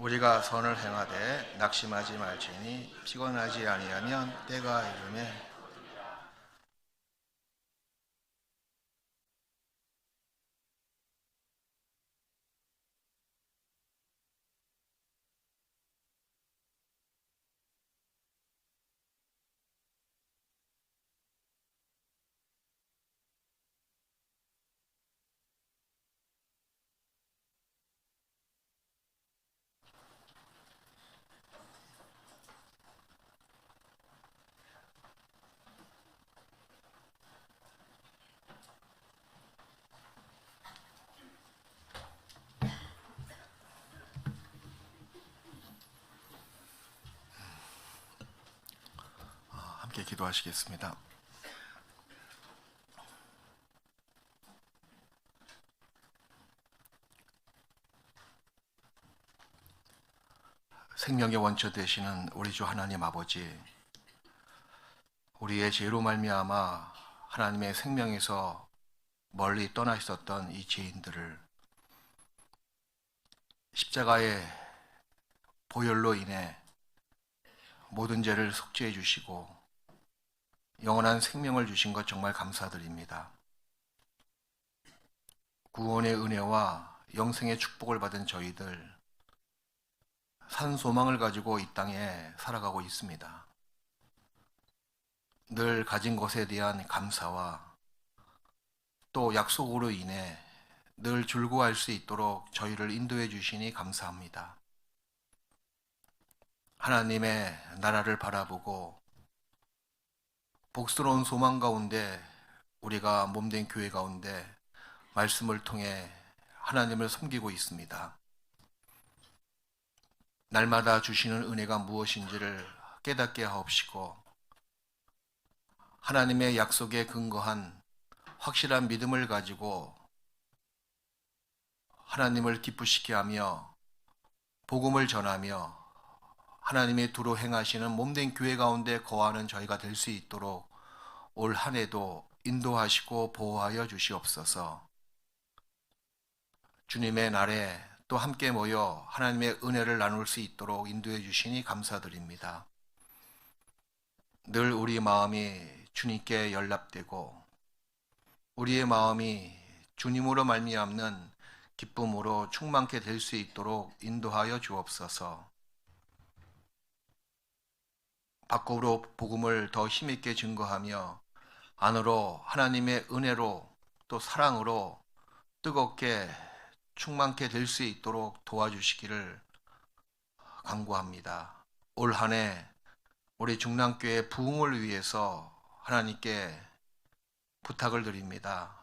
우리가 선을 행하되 낙심하지 말지니 피곤하지 아니하면 때가 이르매 함께 기도하시겠습니다. 생명의 원처 되시는 우리 주 하나님 아버지, 우리의 죄로 말미암아 하나님의 생명에서 멀리 떠나 있었던 이 죄인들을 십자가의 보혈로 인해 모든 죄를 속죄해 주시고 영원한 생명을 주신 것 정말 감사드립니다. 구원의 은혜와 영생의 축복을 받은 저희들 산 소망을 가지고 이 땅에 살아가고 있습니다. 늘 가진 것에 대한 감사와 또 약속으로 인해 늘 즐거워할 수 있도록 저희를 인도해 주시니 감사합니다. 하나님의 나라를 바라보고 복스러운 소망 가운데 우리가 몸된 교회 가운데 말씀을 통해 하나님을 섬기고 있습니다. 날마다 주시는 은혜가 무엇인지를 깨닫게 하옵시고 하나님의 약속에 근거한 확실한 믿음을 가지고 하나님을 기쁘시게 하며 복음을 전하며 하나님의 두루 행하시는 몸된 교회 가운데 거하는 저희가 될 수 있도록 올 한 해도 인도하시고 보호하여 주시옵소서. 주님의 날에 또 함께 모여 하나님의 은혜를 나눌 수 있도록 인도해 주시니 감사드립니다. 늘 우리 마음이 주님께 연락되고 우리의 마음이 주님으로 말미암는 기쁨으로 충만케 될 수 있도록 인도하여 주옵소서. 밖으로 복음을 더 힘있게 증거하며 안으로 하나님의 은혜로 또 사랑으로 뜨겁게 충만케 될 수 있도록 도와주시기를 간구합니다. 올 한 해 우리 중랑교회 부흥을 위해서 하나님께 부탁을 드립니다.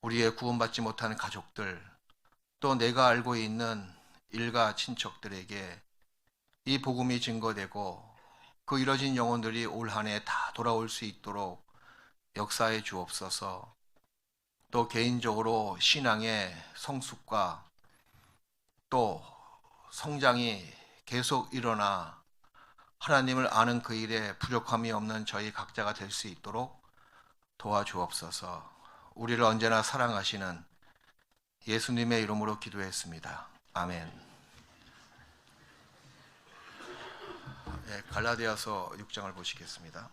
우리의 구원받지 못한 가족들, 또 내가 알고 있는 일가 친척들에게 이 복음이 증거되고 그 이뤄진 영혼들이 올 한 해 다 돌아올 수 있도록 역사해 주옵소서. 또 개인적으로 신앙의 성숙과 또 성장이 계속 일어나 하나님을 아는 그 일에 부족함이 없는 저희 각자가 될 수 있도록 도와주옵소서. 우리를 언제나 사랑하시는 예수님의 이름으로 기도했습니다. 아멘. 네, 갈라디아서 6장을 보시겠습니다.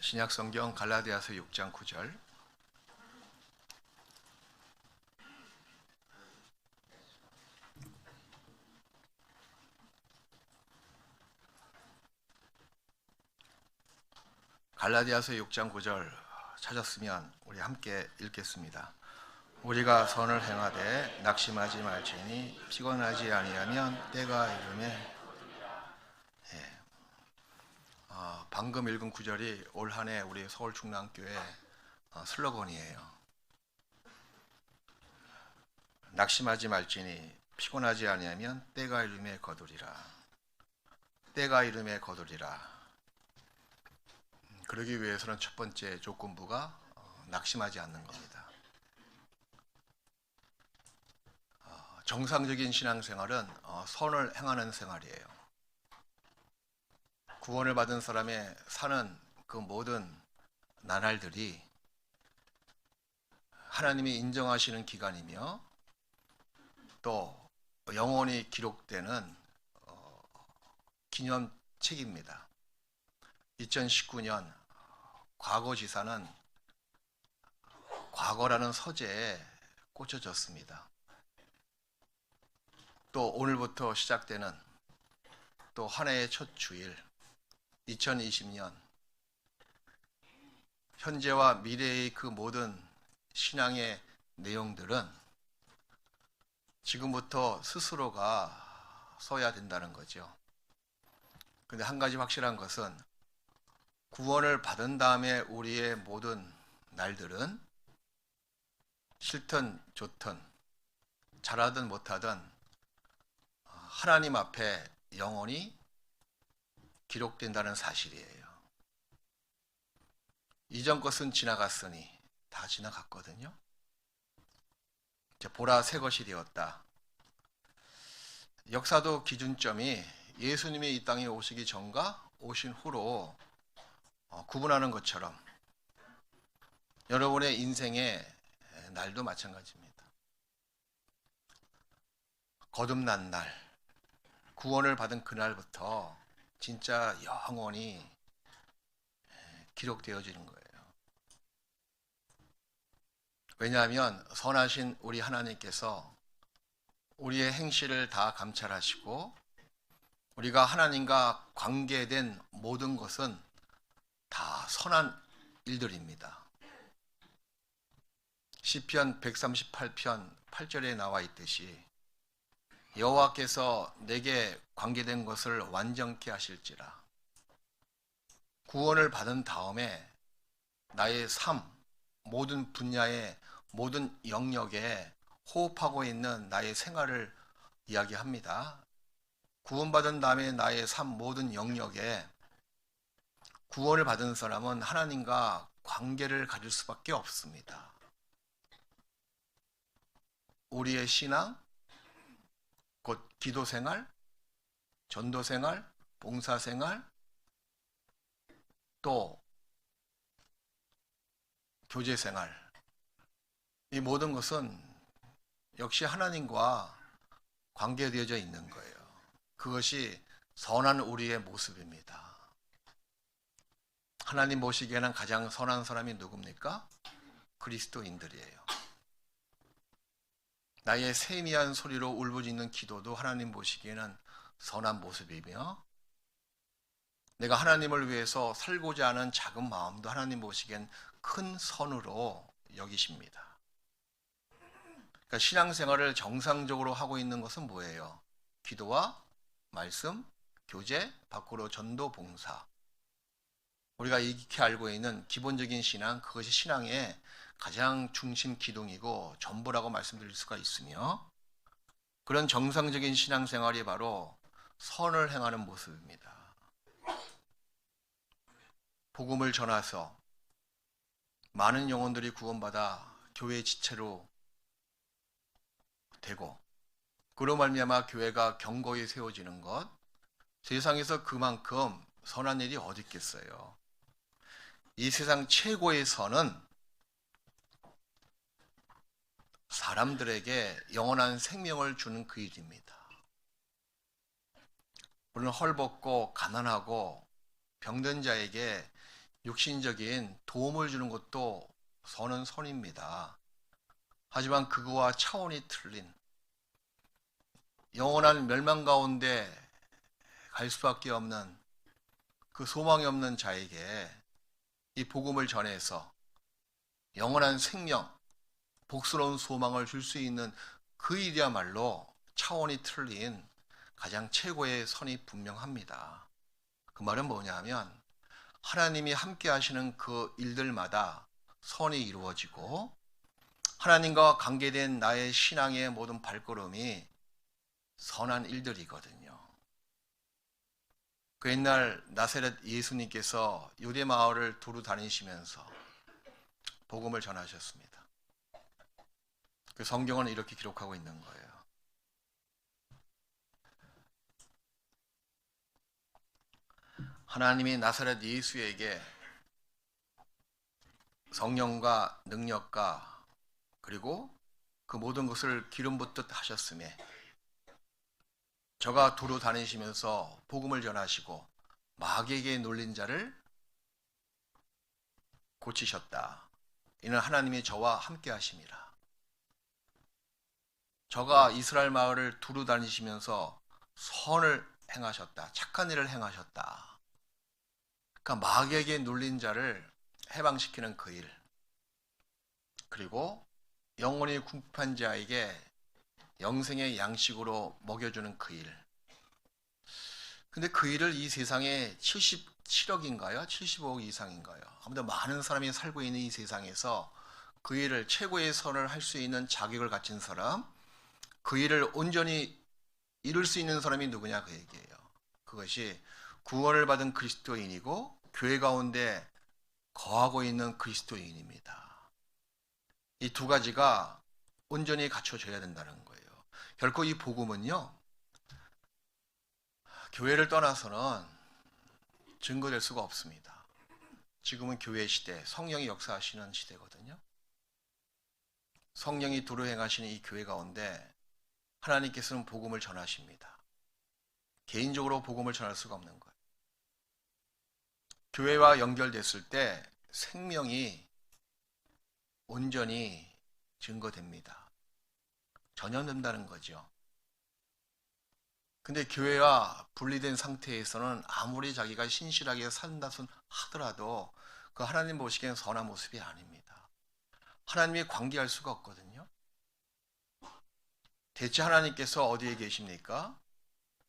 신약성경 갈라디아서 6장 9절. 갈라디아서 6장 9절 찾았으면 우리 함께 읽겠습니다. 우리가 선을 행하되 낙심하지 말지니 피곤하지 아니하면 때가 이르매. 방금 읽은 구절이 올 한 해 우리 서울 중랑교회 슬로건이에요. 낙심하지 말지니 피곤하지 아니하면 때가 이름에 거두리라. 때가 이름에 거두리라. 그러기 위해서는 첫 번째 조건부가 낙심하지 않는 겁니다. 정상적인 신앙생활은 선을 행하는 생활이에요. 구원을 받은 사람의 사는 그 모든 나날들이 하나님이 인정하시는 기간이며 또 영원히 기록되는 기념책입니다. 2019년 과거지사는 과거라는 서재에 꽂혀졌습니다. 또 오늘부터 시작되는 또 한 해의 첫 주일 2020년 현재와 미래의 그 모든 신앙의 내용들은 지금부터 스스로가 써야 된다는 거죠. 근데 한 가지 확실한 것은 구원을 받은 다음에 우리의 모든 날들은 싫든 좋든 잘하든 못하든 하나님 앞에 영원히 기록된다는 사실이에요. 이전 것은 지나갔으니 다 지나갔거든요. 보라 새 것이 되었다. 역사도 기준점이 예수님이 이 땅에 오시기 전과 오신 후로 구분하는 것처럼 여러분의 인생의 날도 마찬가지입니다. 거듭난 날, 구원을 받은 그날부터 진짜 영원히 기록되어지는 거예요. 왜냐하면 선하신 우리 하나님께서 우리의 행실을 다 감찰하시고 우리가 하나님과 관계된 모든 것은 다 선한 일들입니다. 시편 138편 8절에 나와 있듯이 여호와께서 내게 관계된 것을 완전케 하실지라. 구원을 받은 다음에 나의 삶, 모든 분야의 모든 영역에 호흡하고 있는 나의 생활을 이야기합니다. 구원받은 다음에 나의 삶 모든 영역에 구원을 받은 사람은 하나님과 관계를 가질 수밖에 없습니다. 우리의 신앙, 곧 기도생활, 전도생활, 봉사생활, 또 교제생활, 이 모든 것은 역시 하나님과 관계되어져 있는 거예요. 그것이 선한 우리의 모습입니다. 하나님 보시기에는 가장 선한 사람이 누굽니까? 그리스도인들이에요. 나의 세미한 소리로 울부짖는 기도도 하나님 보시기에는 선한 모습이며 내가 하나님을 위해서 살고자 하는 작은 마음도 하나님 보시기엔 큰 선으로 여기십니다. 그러니까 신앙생활을 정상적으로 하고 있는 것은 뭐예요? 기도와 말씀, 교제, 밖으로 전도, 봉사. 우리가 익히 알고 있는 기본적인 신앙, 그것이 신앙의 가장 중심 기둥이고 전부라고 말씀드릴 수가 있으며 그런 정상적인 신앙생활이 바로 선을 행하는 모습입니다. 복음을 전해서 많은 영혼들이 구원받아 교회의 지체로 되고 그로 말미암아 교회가 견고히 세워지는 것, 세상에서 그만큼 선한 일이 어디 있겠어요. 이 세상 최고의 선은 사람들에게 영원한 생명을 주는 그 일입니다. 물론 헐벗고 가난하고 병든 자에게 육신적인 도움을 주는 것도 선은 선입니다. 하지만 그거와 차원이 틀린 영원한 멸망 가운데 갈 수밖에 없는 그 소망이 없는 자에게 이 복음을 전해서 영원한 생명, 복스러운 소망을 줄 수 있는 그 일이야말로 차원이 틀린 가장 최고의 선이 분명합니다. 그 말은 뭐냐면 하나님이 함께 하시는 그 일들마다 선이 이루어지고 하나님과 관계된 나의 신앙의 모든 발걸음이 선한 일들이거든요. 그 옛날 나사렛 예수님께서 유대 마을을 두루 다니시면서 복음을 전하셨습니다. 그 성경은 이렇게 기록하고 있는 거예요. 하나님이 나사렛 예수에게 성령과 능력과 그리고 그 모든 것을 기름 붓듯 하셨음에 저가 두루 다니시면서 복음을 전하시고 마귀에게 놀린 자를 고치셨다. 이는 하나님이 저와 함께 하심이라. 저가 이스라엘 마을을 두루 다니시면서 선을 행하셨다. 착한 일을 행하셨다. 그러니까 마귀에게 놀린 자를 해방시키는 그 일, 그리고 영원히 궁핍한 자에게 영생의 양식으로 먹여주는 그 일. 근데 그 일을 이 세상에 77억인가요? 75억 이상인가요? 아무튼 많은 사람이 살고 있는 이 세상에서 그 일을 최고의 선을 할 수 있는 자격을 가진 사람, 그 일을 온전히 이룰 수 있는 사람이 누구냐 그 얘기예요. 그것이 구원을 받은 그리스도인이고 교회 가운데 거하고 있는 그리스도인입니다. 이 두 가지가 온전히 갖춰져야 된다는 거예요. 결코 이 복음은요, 교회를 떠나서는 증거될 수가 없습니다. 지금은 교회 시대, 성령이 역사하시는 시대거든요. 성령이 두루 행하시는 이 교회 가운데 하나님께서는 복음을 전하십니다. 개인적으로 복음을 전할 수가 없는 거예요. 교회와 연결됐을 때 생명이 온전히 증거됩니다. 전염된다는 거죠. 근데 교회와 분리된 상태에서는 아무리 자기가 신실하게 산다 하더라도 그 하나님 보시기엔 선한 모습이 아닙니다. 하나님이 관계할 수가 없거든요. 대체 하나님께서 어디에 계십니까?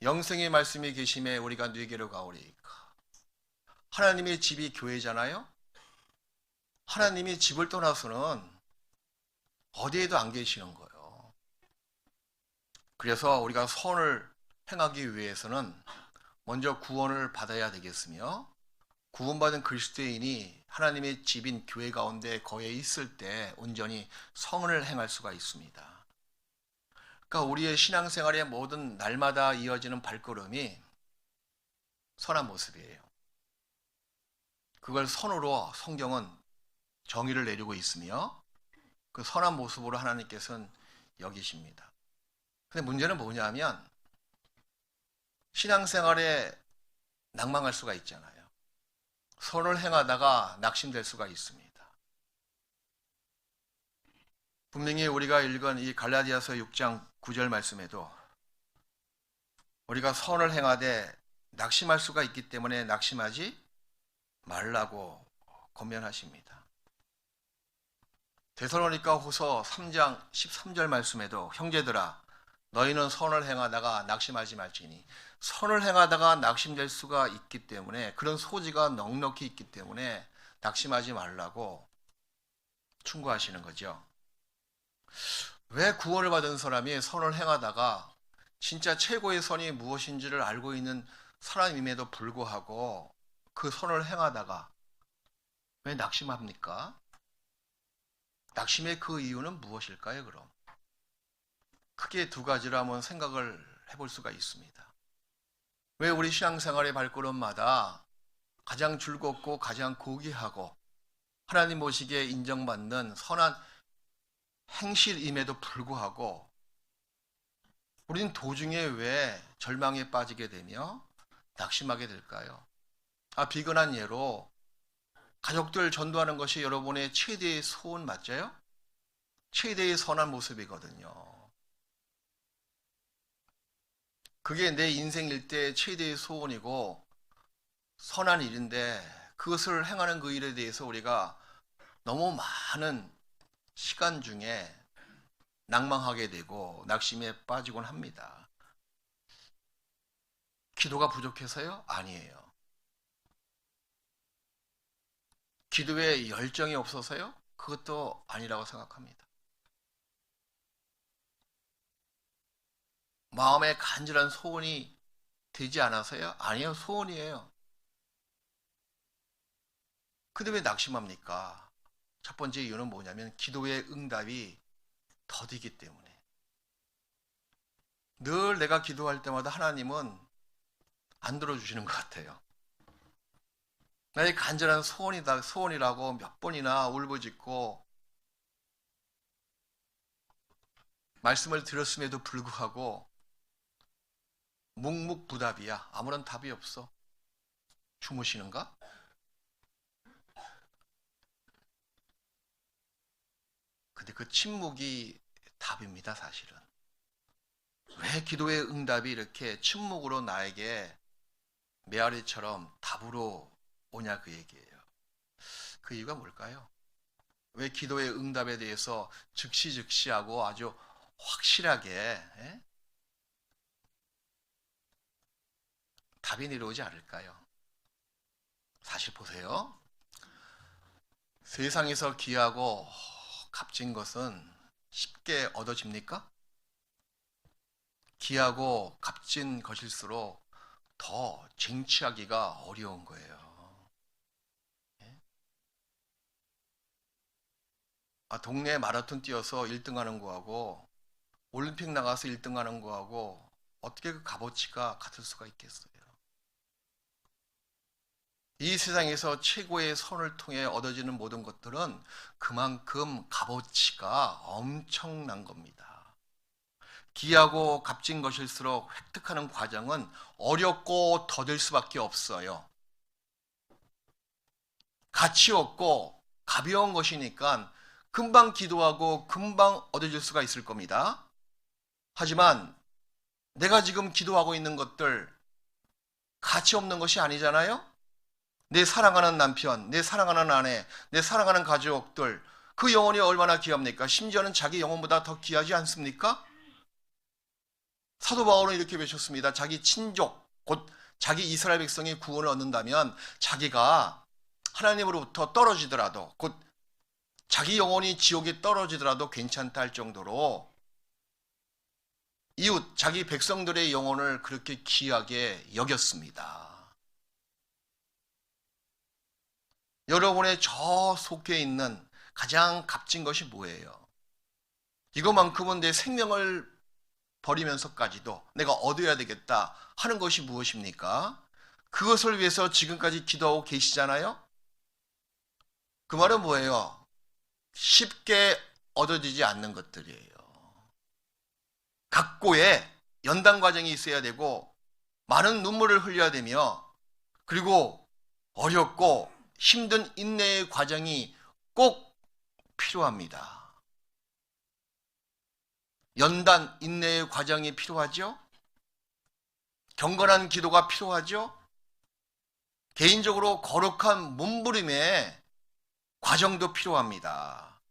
영생의 말씀이 계심에 우리가 뉘게로 가오리이까. 하나님의 집이 교회잖아요. 하나님이 집을 떠나서는 어디에도 안 계시는 거예요. 그래서 우리가 선을 행하기 위해서는 먼저 구원을 받아야 되겠으며, 구원받은 그리스도인이 하나님의 집인 교회 가운데 거해 있을 때 온전히 선을 행할 수가 있습니다. 그러니까 우리의 신앙생활의 모든 날마다 이어지는 발걸음이 선한 모습이에요. 그걸 선으로 성경은 정의를 내리고 있으며 그 선한 모습으로 하나님께서는 여기십니다. 근데 문제는 뭐냐면 신앙생활에 낭망할 수가 있잖아요. 선을 행하다가 낙심될 수가 있습니다. 분명히 우리가 읽은 이 갈라디아서 6장 9절 말씀에도 우리가 선을 행하되 낙심할 수가 있기 때문에 낙심하지 말라고 권면하십니다. 데살로니가 후서 3장 13절 말씀에도 형제들아 너희는 선을 행하다가 낙심하지 말지니, 선을 행하다가 낙심될 수가 있기 때문에, 그런 소지가 넉넉히 있기 때문에 낙심하지 말라고 충고하시는 거죠. 왜 구원을 받은 사람이 선을 행하다가 진짜 최고의 선이 무엇인지를 알고 있는 사람임에도 불구하고 그 선을 행하다가 왜 낙심합니까? 낙심의 그 이유는 무엇일까요, 그럼? 크게 두 가지로 한번 생각을 해볼 수가 있습니다. 왜 우리 신앙생활의 발걸음마다 가장 즐겁고 가장 고귀하고 하나님 보시기에 인정받는 선한 행실임에도 불구하고 우리는 도중에 왜 절망에 빠지게 되며 낙심하게 될까요? 비근한 예로 가족들 전도하는 것이 여러분의 최대의 소원 맞아요? 최대의 선한 모습이거든요. 그게 내 인생 일대의 최대의 소원이고 선한 일인데 그것을 행하는 그 일에 대해서 우리가 너무 많은 시간 중에 낭망하게 되고 낙심에 빠지곤 합니다. 기도가 부족해서요? 아니에요. 기도에 열정이 없어서요? 그것도 아니라고 생각합니다. 마음에 간절한 소원이 되지 않아서요? 아니요, 소원이에요. 근데 왜 낙심합니까? 첫 번째 이유는 뭐냐면 기도의 응답이 더디기 때문에. 늘 내가 기도할 때마다 하나님은 안 들어주시는 것 같아요. 나의 간절한 소원이라고 몇 번이나 울부짖고 말씀을 드렸음에도 불구하고 묵묵부답이야. 아무런 답이 없어. 주무시는가? 근데 그 침묵이 답입니다, 사실은. 왜 기도의 응답이 이렇게 침묵으로 나에게 메아리처럼 답으로 오냐 그 얘기예요. 그 이유가 뭘까요? 왜 기도의 응답에 대해서 즉시즉시하고 아주 확실하게 답이 내려오지 않을까요? 사실 보세요. 세상에서 귀하고 값진 것은 쉽게 얻어집니까? 귀하고 값진 것일수록 더 쟁취하기가 어려운 거예요. 동네 마라톤 뛰어서 1등 하는 거하고 올림픽 나가서 1등 하는 거하고 어떻게 그 값어치가 같을 수가 있겠어요? 이 세상에서 최고의 선을 통해 얻어지는 모든 것들은 그만큼 값어치가 엄청난 겁니다. 귀하고 값진 것일수록 획득하는 과정은 어렵고 더딜 수밖에 없어요. 가치 없고 가벼운 것이니까 금방 기도하고 금방 얻어질 수가 있을 겁니다. 하지만 내가 지금 기도하고 있는 것들 가치 없는 것이 아니잖아요? 내 사랑하는 남편, 내 사랑하는 아내, 내 사랑하는 가족들, 그 영혼이 얼마나 귀합니까? 심지어는 자기 영혼보다 더 귀하지 않습니까? 사도 바울은 이렇게 외쳤습니다. 자기 친족, 곧 자기 이스라엘 백성이 구원을 얻는다면 자기가 하나님으로부터 떨어지더라도, 곧 자기 영혼이 지옥에 떨어지더라도 괜찮다 할 정도로 이웃, 자기 백성들의 영혼을 그렇게 귀하게 여겼습니다. 여러분의 저 속에 있는 가장 값진 것이 뭐예요? 이것만큼은 내 생명을 버리면서까지도 내가 얻어야 되겠다 하는 것이 무엇입니까? 그것을 위해서 지금까지 기도하고 계시잖아요? 그 말은 뭐예요? 쉽게 얻어지지 않는 것들이에요. 각고의 연단 과정이 있어야 되고 많은 눈물을 흘려야 되며 그리고 어렵고 힘든 인내의 과정이 꼭 필요합니다. 연단, 인내의 과정이 필요하죠? 경건한 기도가 필요하죠? 개인적으로 거룩한 몸부림의 과정도 필요합니다.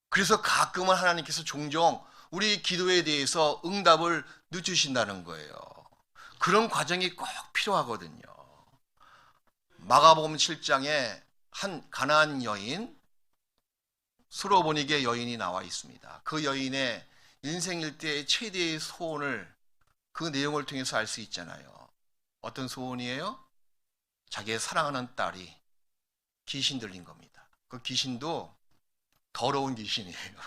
그래서 가끔은 하나님께서 종종 우리 기도에 대해서 응답을 늦추신다는 거예요. 그런 과정이 꼭 필요하거든요. 마가복음 7장에 한 가나안 여인, 수로보니게 여인이 나와 있습니다. 그 여인의 인생 일대의 최대의 소원을 그 내용을 통해서 알 수 있잖아요. 어떤 소원이에요? 자기의 사랑하는 딸이 귀신 들린 겁니다. 그 귀신도 더러운 귀신이에요.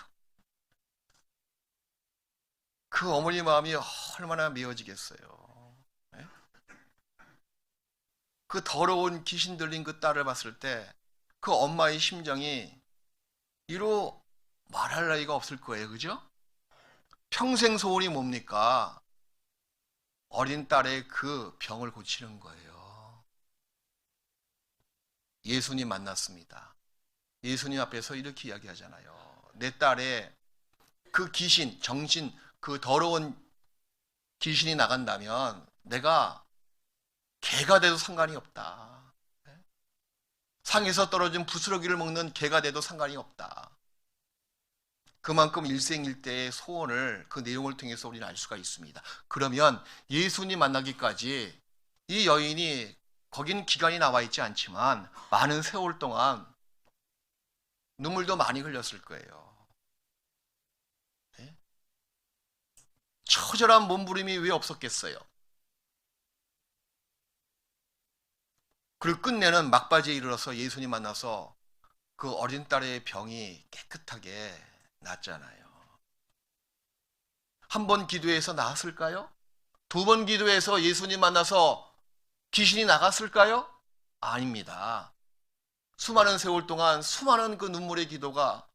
그 어머니 마음이 얼마나 미워지겠어요. 그 더러운 귀신 들린 그 딸을 봤을 때 그 엄마의 심정이 이로 말할 나위가 없을 거예요. 그죠? 평생 소원이 뭡니까? 어린 딸의 그 병을 고치는 거예요. 예수님 만났습니다. 예수님 앞에서 이렇게 이야기하잖아요. 내 딸의 그 귀신, 정신, 그 더러운 귀신이 나간다면 내가 개가 돼도 상관이 없다. 상에서 떨어진 부스러기를 먹는 개가 돼도 상관이 없다. 그만큼 일생일대의 소원을 그 내용을 통해서 우리는 알 수가 있습니다. 그러면 예수님 만나기까지 이 여인이 거긴 기간이 나와 있지 않지만 많은 세월 동안 눈물도 많이 흘렸을 거예요. 처절한 몸부림이 왜 없었겠어요? 그리고 끝내는 막바지에 이르러서 예수님 만나서 그 어린 딸의 병이 깨끗하게 낫잖아요. 한 번 기도해서 나았을까요? 두 번 기도해서 예수님 만나서 귀신이 나갔을까요? 아닙니다. 수많은 세월 동안 수많은 그 눈물의 기도가,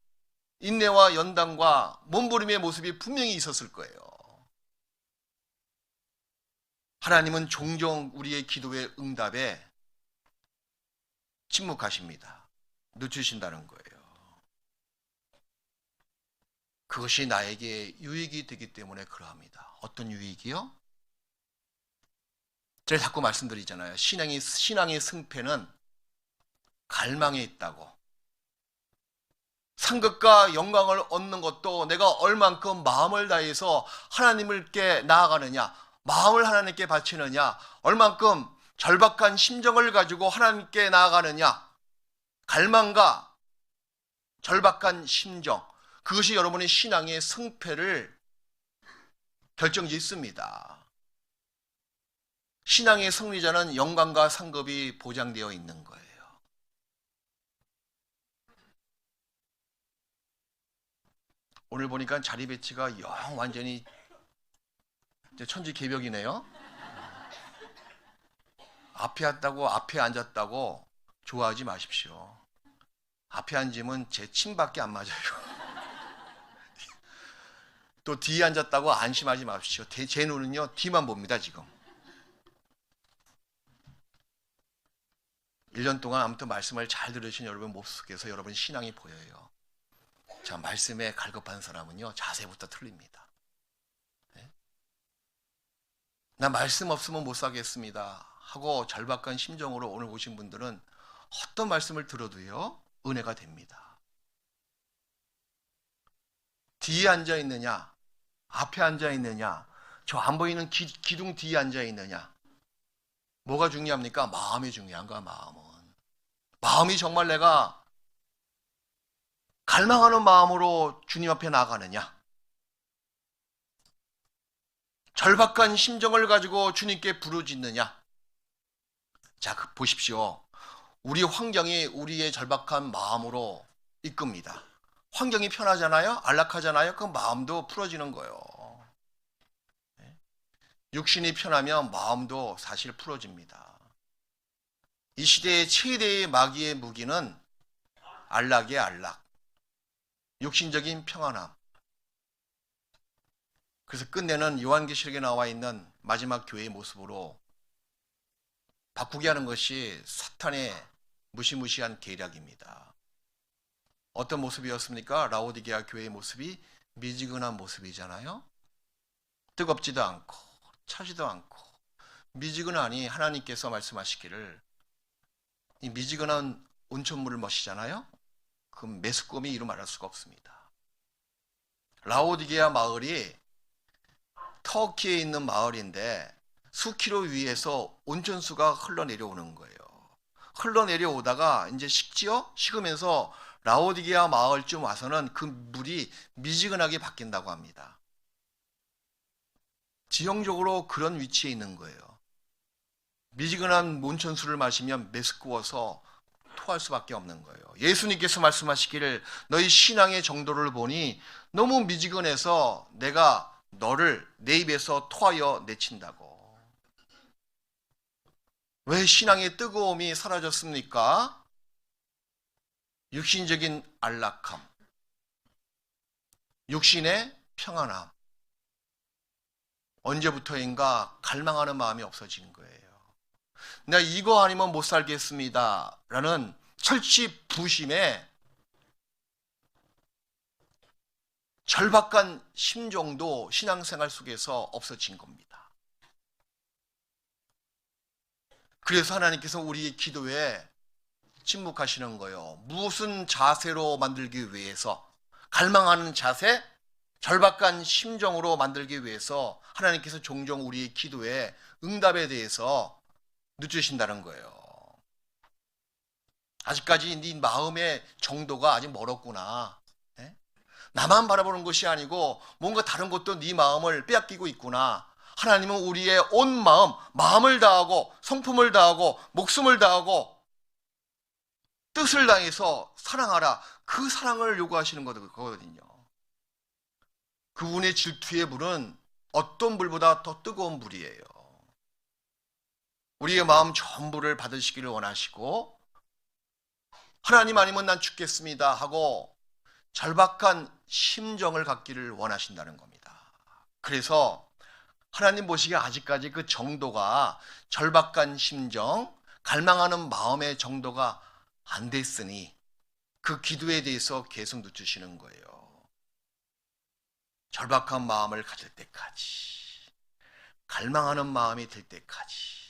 인내와 연단과 몸부림의 모습이 분명히 있었을 거예요. 하나님은 종종 우리의 기도의 응답에 침묵하십니다. 늦추신다는 거예요. 그것이 나에게 유익이 되기 때문에 그러합니다. 어떤 유익이요? 제가 자꾸 말씀드리잖아요. 신앙의 승패는 갈망에 있다고. 상급과 영광을 얻는 것도 내가 얼만큼 마음을 다해서 하나님께 나아가느냐, 마음을 하나님께 바치느냐, 얼만큼 절박한 심정을 가지고 하나님께 나아가느냐, 갈망과 절박한 심정, 그것이 여러분의 신앙의 승패를 결정짓습니다. 신앙의 승리자는 영광과 상급이 보장되어 있는 거예요. 오늘 보니까 자리 배치가 영 완전히 천지개벽이네요. 앞에 앉았다고 좋아하지 마십시오. 앞에 앉으면 제 침밖에 안 맞아요. 또 뒤에 앉았다고 안심하지 마십시오. 제 눈은요 뒤만 봅니다. 지금 1년 동안 아무튼 말씀을 잘 들으신 여러분 모습 속에서 여러분 신앙이 보여요. 자, 말씀에 갈급한 사람은요 자세부터 틀립니다. 네? 나 말씀 없으면 못 살겠습니다 하고 절박한 심정으로 오늘 오신 분들은 어떤 말씀을 들어도요 은혜가 됩니다. 뒤에 앉아 있느냐, 앞에 앉아 있느냐, 저 안 보이는 기둥 뒤에 앉아 있느냐, 뭐가 중요합니까? 마음이 중요한 거야. 마음이 정말 내가 갈망하는 마음으로 주님 앞에 나가느냐, 절박한 심정을 가지고 주님께 부르짖느냐. 자, 보십시오. 우리 환경이 우리의 절박한 마음으로 이끕니다. 환경이 편하잖아요, 안락하잖아요, 그 마음도 풀어지는 거예요. 육신이 편하면 마음도 사실 풀어집니다. 이 시대의 최대의 마귀의 무기는 안락의 안락, 육신적인 평안함. 그래서 끝내는 요한계시록에 나와 있는 마지막 교회의 모습으로 바꾸게 하는 것이 사탄의 무시무시한 계략입니다. 어떤 모습이었습니까? 라오디게아 교회의 모습이 미지근한 모습이잖아요. 뜨겁지도 않고 차지도 않고 미지근하니 하나님께서 말씀하시기를 이 미지근한 온천물을 마시잖아요. 그 메스꺼움이 이루 말할 수가 없습니다. 라오디게아 마을이 터키에 있는 마을인데 수키로 위에서 온천수가 흘러내려오는 거예요. 흘러내려오다가 이제 식지요? 식으면서 라오디게아 마을쯤 와서는 그 물이 미지근하게 바뀐다고 합니다. 지형적으로 그런 위치에 있는 거예요. 미지근한 온천수를 마시면 메스꺼워서 토할 수밖에 없는 거예요. 예수님께서 말씀하시기를 너희 신앙의 정도를 보니 너무 미지근해서 내가 너를 내 입에서 토하여 내친다고. 왜 신앙의 뜨거움이 사라졌습니까? 육신적인 안락함, 육신의 평안함. 언제부터인가 갈망하는 마음이 없어진 거예요. 내가 이거 아니면 못 살겠습니다 라는 철치부심에 절박한 심정도 신앙생활 속에서 없어진 겁니다. 그래서 하나님께서 우리의 기도에 침묵하시는 거예요. 무슨 자세로 만들기 위해서, 갈망하는 자세, 절박한 심정으로 만들기 위해서 하나님께서 종종 우리의 기도에 응답에 대해서 늦추신다는 거예요. 아직까지 네 마음의 정도가 아직 멀었구나. 네? 나만 바라보는 것이 아니고 뭔가 다른 것도 네 마음을 빼앗기고 있구나. 하나님은 우리의 온 마음을 다하고 성품을 다하고 목숨을 다하고 뜻을 다해서 사랑하라. 그 사랑을 요구하시는 거거든요. 그분의 질투의 불은 어떤 불보다 더 뜨거운 불이에요. 우리의 마음 전부를 받으시기를 원하시고, 하나님 아니면 난 죽겠습니다 하고 절박한 심정을 갖기를 원하신다는 겁니다. 그래서 하나님 보시기에 아직까지 그 정도가, 절박한 심정, 갈망하는 마음의 정도가 안 됐으니 그 기도에 대해서 계속 늦추시는 거예요. 절박한 마음을 가질 때까지, 갈망하는 마음이 될 때까지.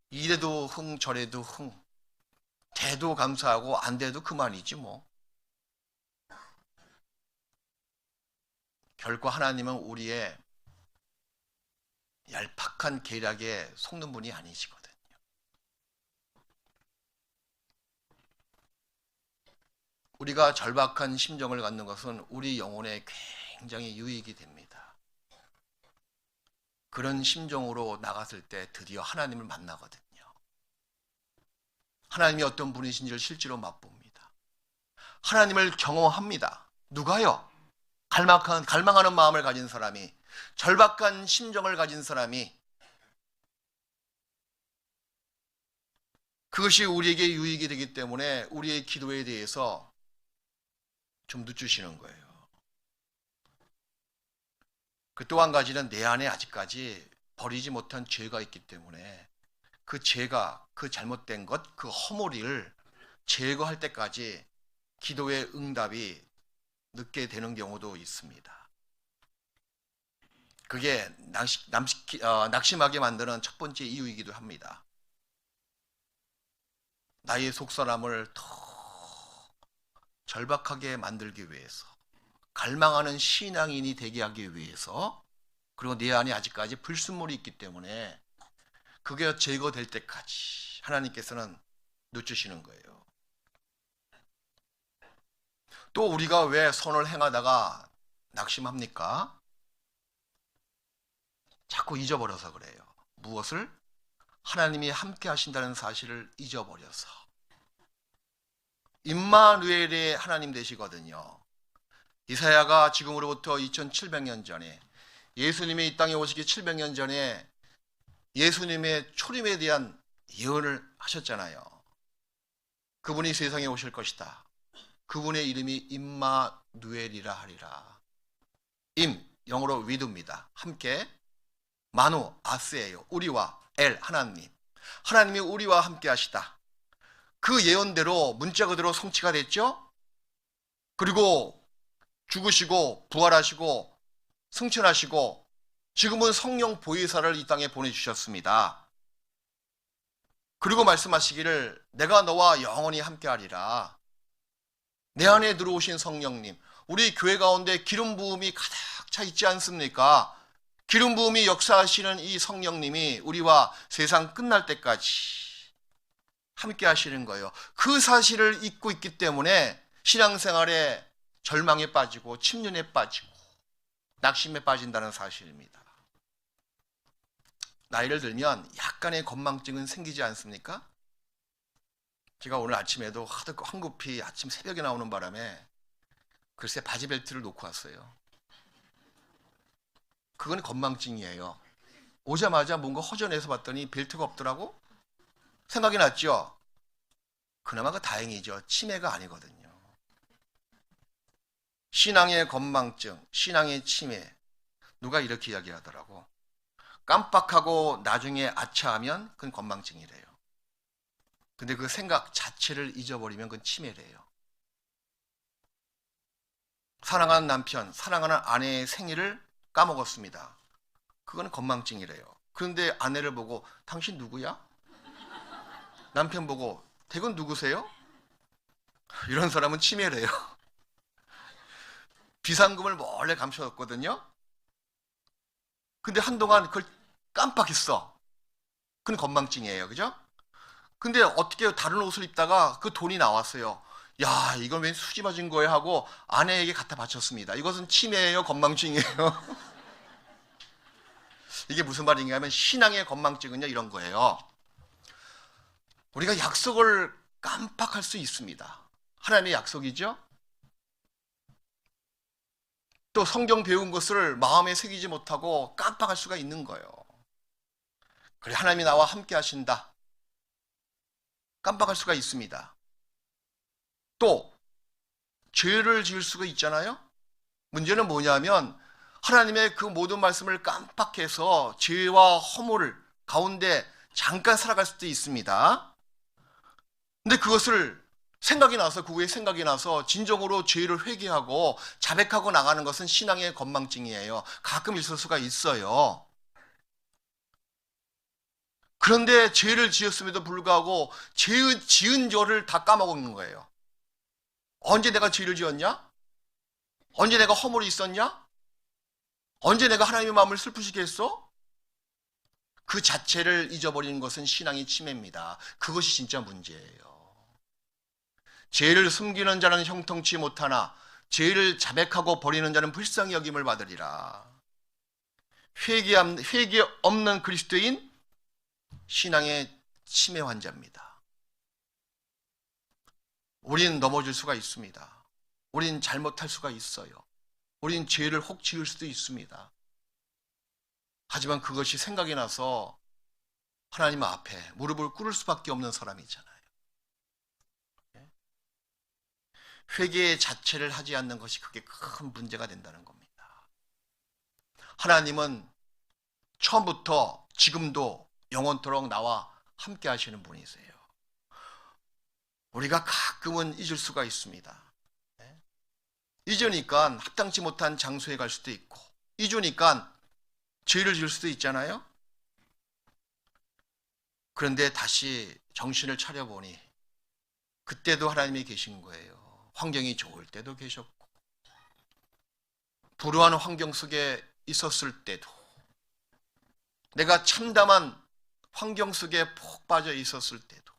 이래도 흥 저래도 흥, 돼도 감사하고 안 돼도 그만이지 뭐. 결코 하나님은 우리의 얄팍한 계략에 속는 분이 아니시거든요. 우리가 절박한 심정을 갖는 것은 우리 영혼에 굉장히 유익이 됩니다. 그런 심정으로 나갔을 때 드디어 하나님을 만나거든요. 하나님이 어떤 분이신지를 실제로 맛봅니다. 하나님을 경험합니다. 누가요? 갈망하는 마음을 가진 사람이, 절박한 심정을 가진 사람이. 그것이 우리에게 유익이 되기 때문에 우리의 기도에 대해서 좀 늦추시는 거예요. 그 또 한 가지는 내 안에 아직까지 버리지 못한 죄가 있기 때문에 그 죄가, 그 잘못된 것, 그 허물을 제거할 때까지 기도의 응답이 늦게 되는 경우도 있습니다. 그게 낙심하게 만드는 첫 번째 이유이기도 합니다. 나의 속사람을 더 절박하게 만들기 위해서, 갈망하는 신앙인이 되게 하기 위해서, 그리고 내 안에 아직까지 불순물이 있기 때문에 그게 제거될 때까지 하나님께서는 늦추시는 거예요. 또 우리가 왜 선을 행하다가 낙심합니까? 자꾸 잊어버려서 그래요. 무엇을? 하나님이 함께 하신다는 사실을 잊어버려서. 임마누엘의 하나님 되시거든요. 이사야가 지금으로부터 2700년 전에, 예수님이 이 땅에 오시기 700년 전에 예수님의 초림에 대한 예언을 하셨잖아요. 그분이 세상에 오실 것이다. 그분의 이름이 임마누엘이라 하리라. 임, 영어로 with입니다. 함께. 마누, 아스예요. 우리와, 엘, 하나님. 하나님이 우리와 함께 하시다. 그 예언대로 문자 그대로 성취가 됐죠? 그리고 죽으시고 부활하시고 승천하시고 지금은 성령 보혜사를 이 땅에 보내주셨습니다. 그리고 말씀하시기를 내가 너와 영원히 함께하리라. 내 안에 들어오신 성령님, 우리 교회 가운데 기름 부음이 가득 차 있지 않습니까? 기름 부음이 역사하시는 이 성령님이 우리와 세상 끝날 때까지 함께 하시는 거예요. 그 사실을 잊고 있기 때문에 신앙생활에 절망에 빠지고 침륜에 빠지고 낙심에 빠진다는 사실입니다. 나이를 들면 약간의 건망증은 생기지 않습니까? 제가 오늘 아침에도 하도 황급히 아침 새벽에 나오는 바람에 글쎄 바지 벨트를 놓고 왔어요. 그건 건망증이에요. 오자마자 뭔가 허전해서 봤더니 벨트가 없더라고? 생각이 났죠? 그나마 그 다행이죠. 치매가 아니거든요. 신앙의 건망증, 신앙의 치매. 누가 이렇게 이야기하더라고. 깜빡하고 나중에 아차하면 그건 건망증이래요. 근데 그 생각 자체를 잊어버리면 그건 치매래요. 사랑하는 남편, 사랑하는 아내의 생일을 까먹었습니다. 그건 건망증이래요. 그런데 아내를 보고 당신 누구야? 남편 보고 댁은 누구세요? 이런 사람은 치매래요. 비상금을 몰래 감춰뒀거든요. 근데 한동안 그걸 깜빡했어. 그건 건망증이에요. 그죠? 근데 어떻게 다른 옷을 입다가 그 돈이 나왔어요. 야, 이건 왜 수지 맞은 거예요? 하고 아내에게 갖다 바쳤습니다. 이것은 치매예요? 건망증이에요? 이게 무슨 말인가 하면 신앙의 건망증은요 이런 거예요. 우리가 약속을 깜빡할 수 있습니다. 하나님의 약속이죠. 또 성경 배운 것을 마음에 새기지 못하고 깜빡할 수가 있는 거예요. 그래, 하나님이 나와 함께 하신다. 깜빡할 수가 있습니다. 또 죄를 지을 수가 있잖아요. 문제는 뭐냐면 하나님의 그 모든 말씀을 깜빡해서 죄와 허물 가운데 잠깐 살아갈 수도 있습니다. 근데 그것을 생각이 나서 그 후에 생각이 나서 진정으로 죄를 회개하고 자백하고 나가는 것은 신앙의 건망증이에요. 가끔 있을 수가 있어요. 그런데 죄를 지었음에도 불구하고 지은 죄를 다 까먹는 거예요. 언제 내가 죄를 지었냐? 언제 내가 허물이 있었냐? 언제 내가 하나님의 마음을 슬프시게 했어? 그 자체를 잊어버리는 것은 신앙의 침해입니다. 그것이 진짜 문제예요. 죄를 숨기는 자는 형통치 못하나 죄를 자백하고 버리는 자는 불쌍히 여김을 받으리라. 회개 없는 그리스도인 신앙의 침해 환자입니다. 우린 넘어질 수가 있습니다. 우린 잘못할 수가 있어요. 우린 죄를 혹 지을 수도 있습니다. 하지만 그것이 생각이 나서 하나님 앞에 무릎을 꿇을 수밖에 없는 사람이잖아요. 회개 자체를 하지 않는 것이 그게 큰 문제가 된다는 겁니다. 하나님은 처음부터 지금도 영원토록 나와 함께 하시는 분이세요. 우리가 가끔은 잊을 수가 있습니다. 잊으니까 합당치 못한 장소에 갈 수도 있고, 잊으니까 죄를 지을 수도 있잖아요. 그런데 다시 정신을 차려보니 그때도 하나님이 계신 거예요. 환경이 좋을 때도 계셨고, 불우한 환경 속에 있었을 때도, 내가 참담한 환경 속에 푹 빠져 있었을 때도,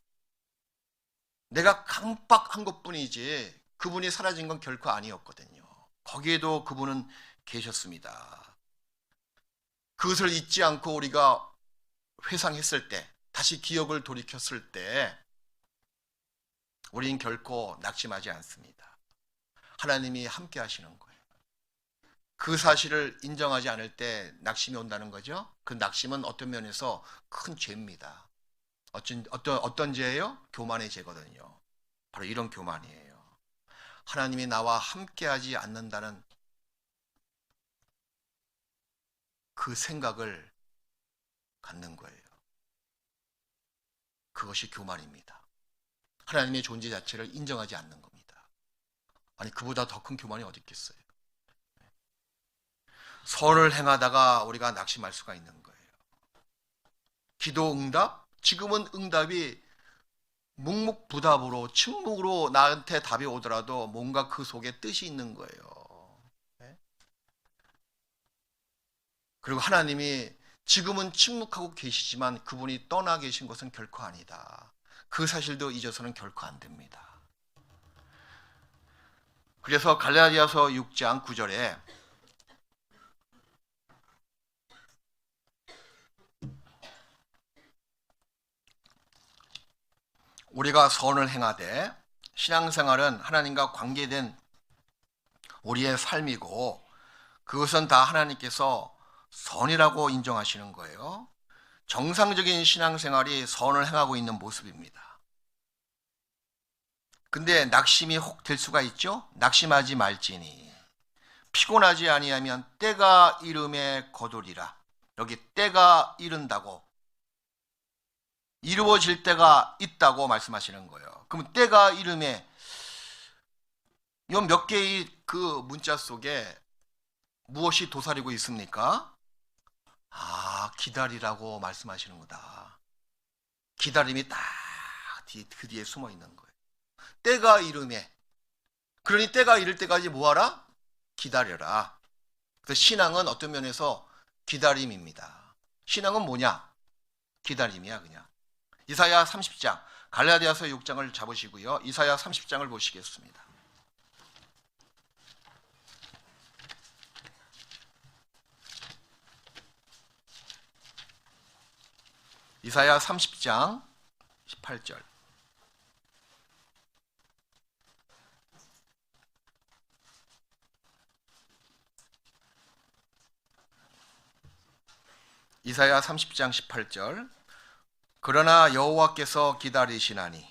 내가 깜빡한 것뿐이지 그분이 사라진 건 결코 아니었거든요. 거기에도 그분은 계셨습니다. 그것을 잊지 않고 우리가 회상했을 때, 다시 기억을 돌이켰을 때 우린 결코 낙심하지 않습니다. 하나님이 함께 하시는 거예요. 그 사실을 인정하지 않을 때 낙심이 온다는 거죠. 그 낙심은 어떤 면에서 큰 죄입니다. 어떤 죄예요? 교만의 죄거든요. 바로 이런 교만이에요. 하나님이 나와 함께하지 않는다는 그 생각을 갖는 거예요. 그것이 교만입니다. 하나님의 존재 자체를 인정하지 않는 겁니다. 아니, 그보다 더 큰 교만이 어디 있겠어요? 선을 행하다가 우리가 낙심할 수가 있는 거예요. 기도 응답? 지금은 응답이 묵묵부답으로 침묵으로 나한테 답이 오더라도 뭔가 그 속에 뜻이 있는 거예요. 그리고 하나님이 지금은 침묵하고 계시지만 그분이 떠나 계신 것은 결코 아니다. 그 사실도 잊어서는 결코 안 됩니다. 그래서 갈라디아서 6장 9절에 우리가 선을 행하되, 신앙생활은 하나님과 관계된 우리의 삶이고 그것은 다 하나님께서 선이라고 인정하시는 거예요. 정상적인 신앙생활이 선을 행하고 있는 모습입니다. 근데 낙심이 혹 될 수가 있죠. 낙심하지 말지니 피곤하지 아니하면 때가 이름에 거두리라. 여기 때가 이른다고, 이루어질 때가 있다고 말씀하시는 거예요. 그럼 때가 이름에 이 몇 개의 그 문자 속에 무엇이 도사리고 있습니까? 기다리라고 말씀하시는 거다. 기다림이 딱 그 뒤에 숨어 있는 거예요. 때가 이름에, 그러니 때가 이를 때까지 뭐하라? 기다려라. 그래서 신앙은 어떤 면에서 기다림입니다. 신앙은 뭐냐? 기다림이야 그냥. 이사야 30장, 갈라디아서 6장을 잡으시고요. 이사야 30장을 보시겠습니다. 이사야 30장 18절. 이사야 30장 18절. 그러나 여호와께서 기다리시나니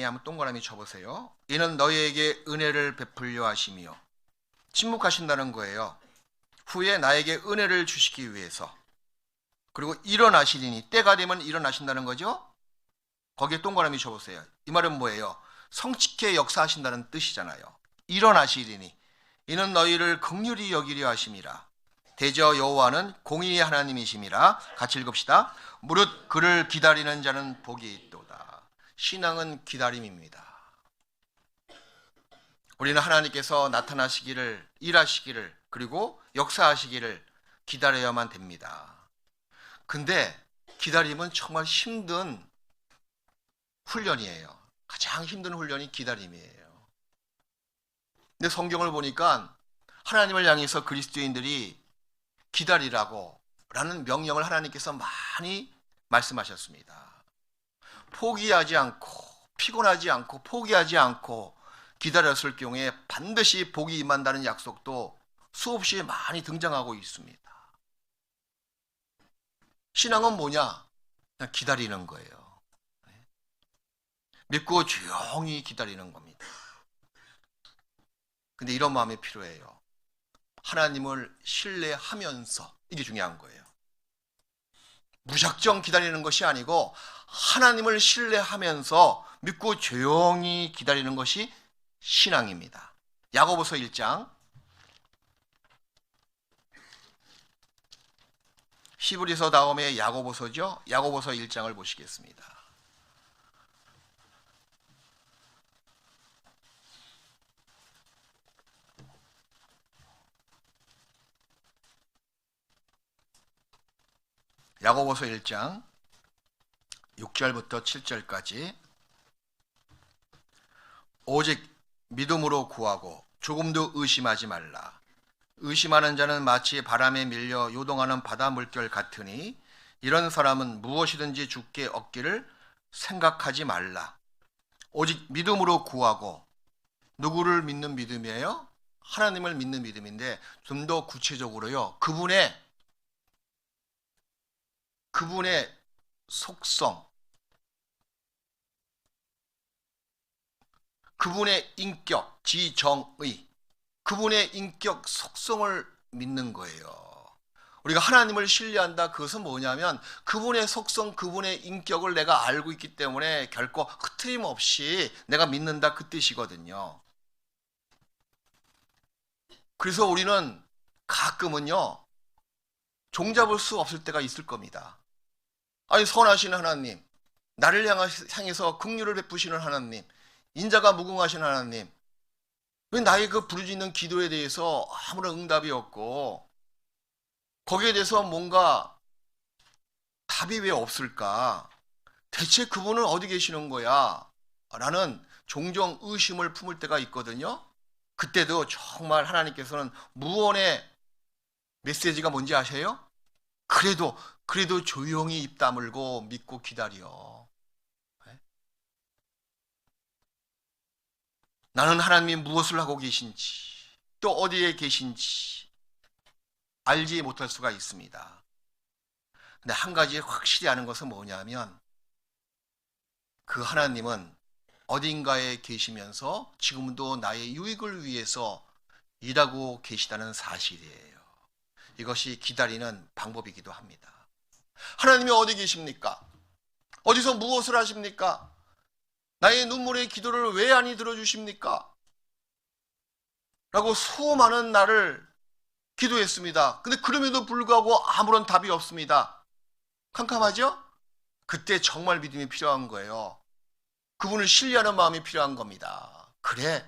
하면 동그라미 쳐보세요. 이는 너희에게 은혜를 베풀려 하시며, 침묵하신다는 거예요. 후에 나에게 은혜를 주시기 위해서. 그리고 일어나시리니, 때가 되면 일어나신다는 거죠. 거기에 동그라미 쳐보세요. 이 말은 뭐예요? 성취케 역사하신다는 뜻이잖아요. 일어나시리니 이는 너희를 긍휼히 여기려 하심이라. 대저 여호와는 공의의 하나님이심이라. 같이 읽읍시다. 무릇 그를 기다리는 자는 복이 있도다. 신앙은 기다림입니다. 우리는 하나님께서 나타나시기를, 일하시기를, 그리고 역사하시기를 기다려야만 됩니다. 근데 기다림은 정말 힘든 훈련이에요. 가장 힘든 훈련이 기다림이에요. 근데 성경을 보니까 하나님을 향해서 그리스도인들이 기다리라고 라는 명령을 하나님께서 많이 말씀하셨습니다. 포기하지 않고, 피곤하지 않고, 포기하지 않고 기다렸을 경우에 반드시 복이 임한다는 약속도 수없이 많이 등장하고 있습니다. 신앙은 뭐냐? 그냥 기다리는 거예요. 믿고 조용히 기다리는 겁니다. 근데 이런 마음이 필요해요. 하나님을 신뢰하면서, 이게 중요한 거예요. 무작정 기다리는 것이 아니고 하나님을 신뢰하면서 믿고 조용히 기다리는 것이 신앙입니다. 야고보서 1장, 히브리서 다음에 야고보서죠. 야고보서 1장을 보시겠습니다. 야고보서 1장 6절부터 7절까지. 오직 믿음으로 구하고 조금도 의심하지 말라. 의심하는 자는 마치 바람에 밀려 요동하는 바다 물결 같으니 이런 사람은 무엇이든지 주께 얻기를 생각하지 말라. 오직 믿음으로 구하고, 누구를 믿는 믿음이에요? 하나님을 믿는 믿음인데 좀 더 구체적으로요, 그분의 속성, 그분의 인격, 지정의, 그분의 인격 속성을 믿는 거예요. 우리가 하나님을 신뢰한다, 그것은 뭐냐면 그분의 속성, 그분의 인격을 내가 알고 있기 때문에 결코 흐트림 없이 내가 믿는다, 그 뜻이거든요. 그래서 우리는 가끔은요, 종잡을 수 없을 때가 있을 겁니다. 아니, 선하신 하나님, 나를 향해서 긍휼을 베푸시는 하나님, 인자가 무궁하신 하나님, 왜 나의 그 부르짖는 기도에 대해서 아무런 응답이 없고 거기에 대해서 뭔가 답이 왜 없을까? 대체 그분은 어디 계시는 거야? 라는 종종 의심을 품을 때가 있거든요. 그때도 정말 하나님께서는 무언의 메시지가 뭔지 아세요? 그래도 조용히 입 다물고 믿고 기다려. 나는 하나님이 무엇을 하고 계신지, 또 어디에 계신지 알지 못할 수가 있습니다. 근데 한 가지 확실히 아는 것은 뭐냐면 그 하나님은 어딘가에 계시면서 지금도 나의 유익을 위해서 일하고 계시다는 사실이에요. 이것이 기다리는 방법이기도 합니다. 하나님이 어디 계십니까? 어디서 무엇을 하십니까? 나의 눈물의 기도를 왜 안 들어주십니까? 라고 수많은 날을 기도했습니다. 근데 그럼에도 불구하고 아무런 답이 없습니다. 캄캄하죠? 그때 정말 믿음이 필요한 거예요. 그분을 신뢰하는 마음이 필요한 겁니다. 그래,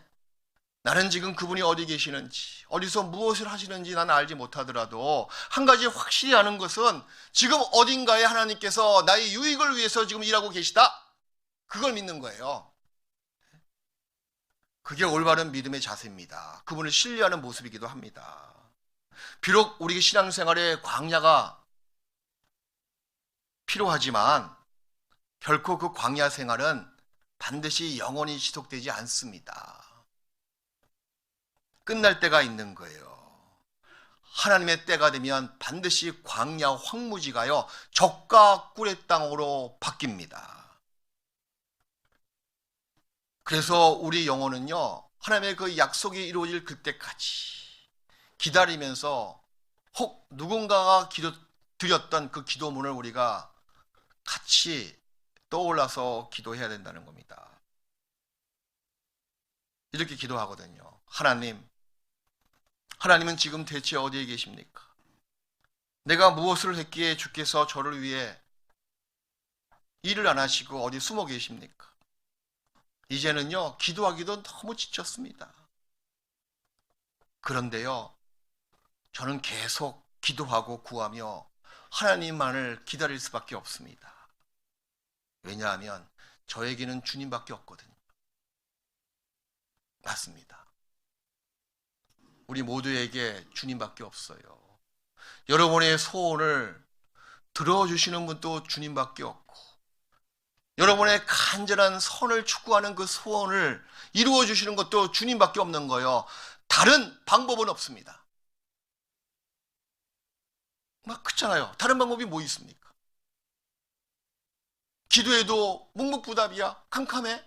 나는 지금 그분이 어디 계시는지, 어디서 무엇을 하시는지 나는 알지 못하더라도 한 가지 확실히 아는 것은 지금 어딘가에 하나님께서 나의 유익을 위해서 지금 일하고 계시다, 그걸 믿는 거예요. 그게 올바른 믿음의 자세입니다. 그분을 신뢰하는 모습이기도 합니다. 비록 우리 신앙생활에 광야가 필요하지만 결코 그 광야 생활은 반드시 영원히 지속되지 않습니다. 끝날 때가 있는 거예요. 하나님의 때가 되면 반드시 광야 황무지가요, 적과 꿀의 땅으로 바뀝니다. 그래서 우리 영혼은요, 하나님의 그 약속이 이루어질 그때까지 기다리면서 혹 누군가가 드렸던 그 기도문을 우리가 같이 떠올라서 기도해야 된다는 겁니다. 이렇게 기도하거든요. 하나님은 지금 대체 어디에 계십니까? 내가 무엇을 했기에 주께서 저를 위해 일을 안 하시고 어디 숨어 계십니까? 이제는요, 기도하기도 너무 지쳤습니다. 그런데요, 저는 계속 기도하고 구하며 하나님만을 기다릴 수밖에 없습니다. 왜냐하면 저에게는 주님밖에 없거든요. 맞습니다. 우리 모두에게 주님밖에 없어요. 여러분의 소원을 들어주시는 분도 주님밖에 없고, 여러분의 간절한 선을 추구하는 그 소원을 이루어주시는 것도 주님밖에 없는 거예요. 다른 방법은 없습니다. 막 그렇잖아요. 다른 방법이 뭐 있습니까? 기도해도 묵묵부답이야. 캄캄해.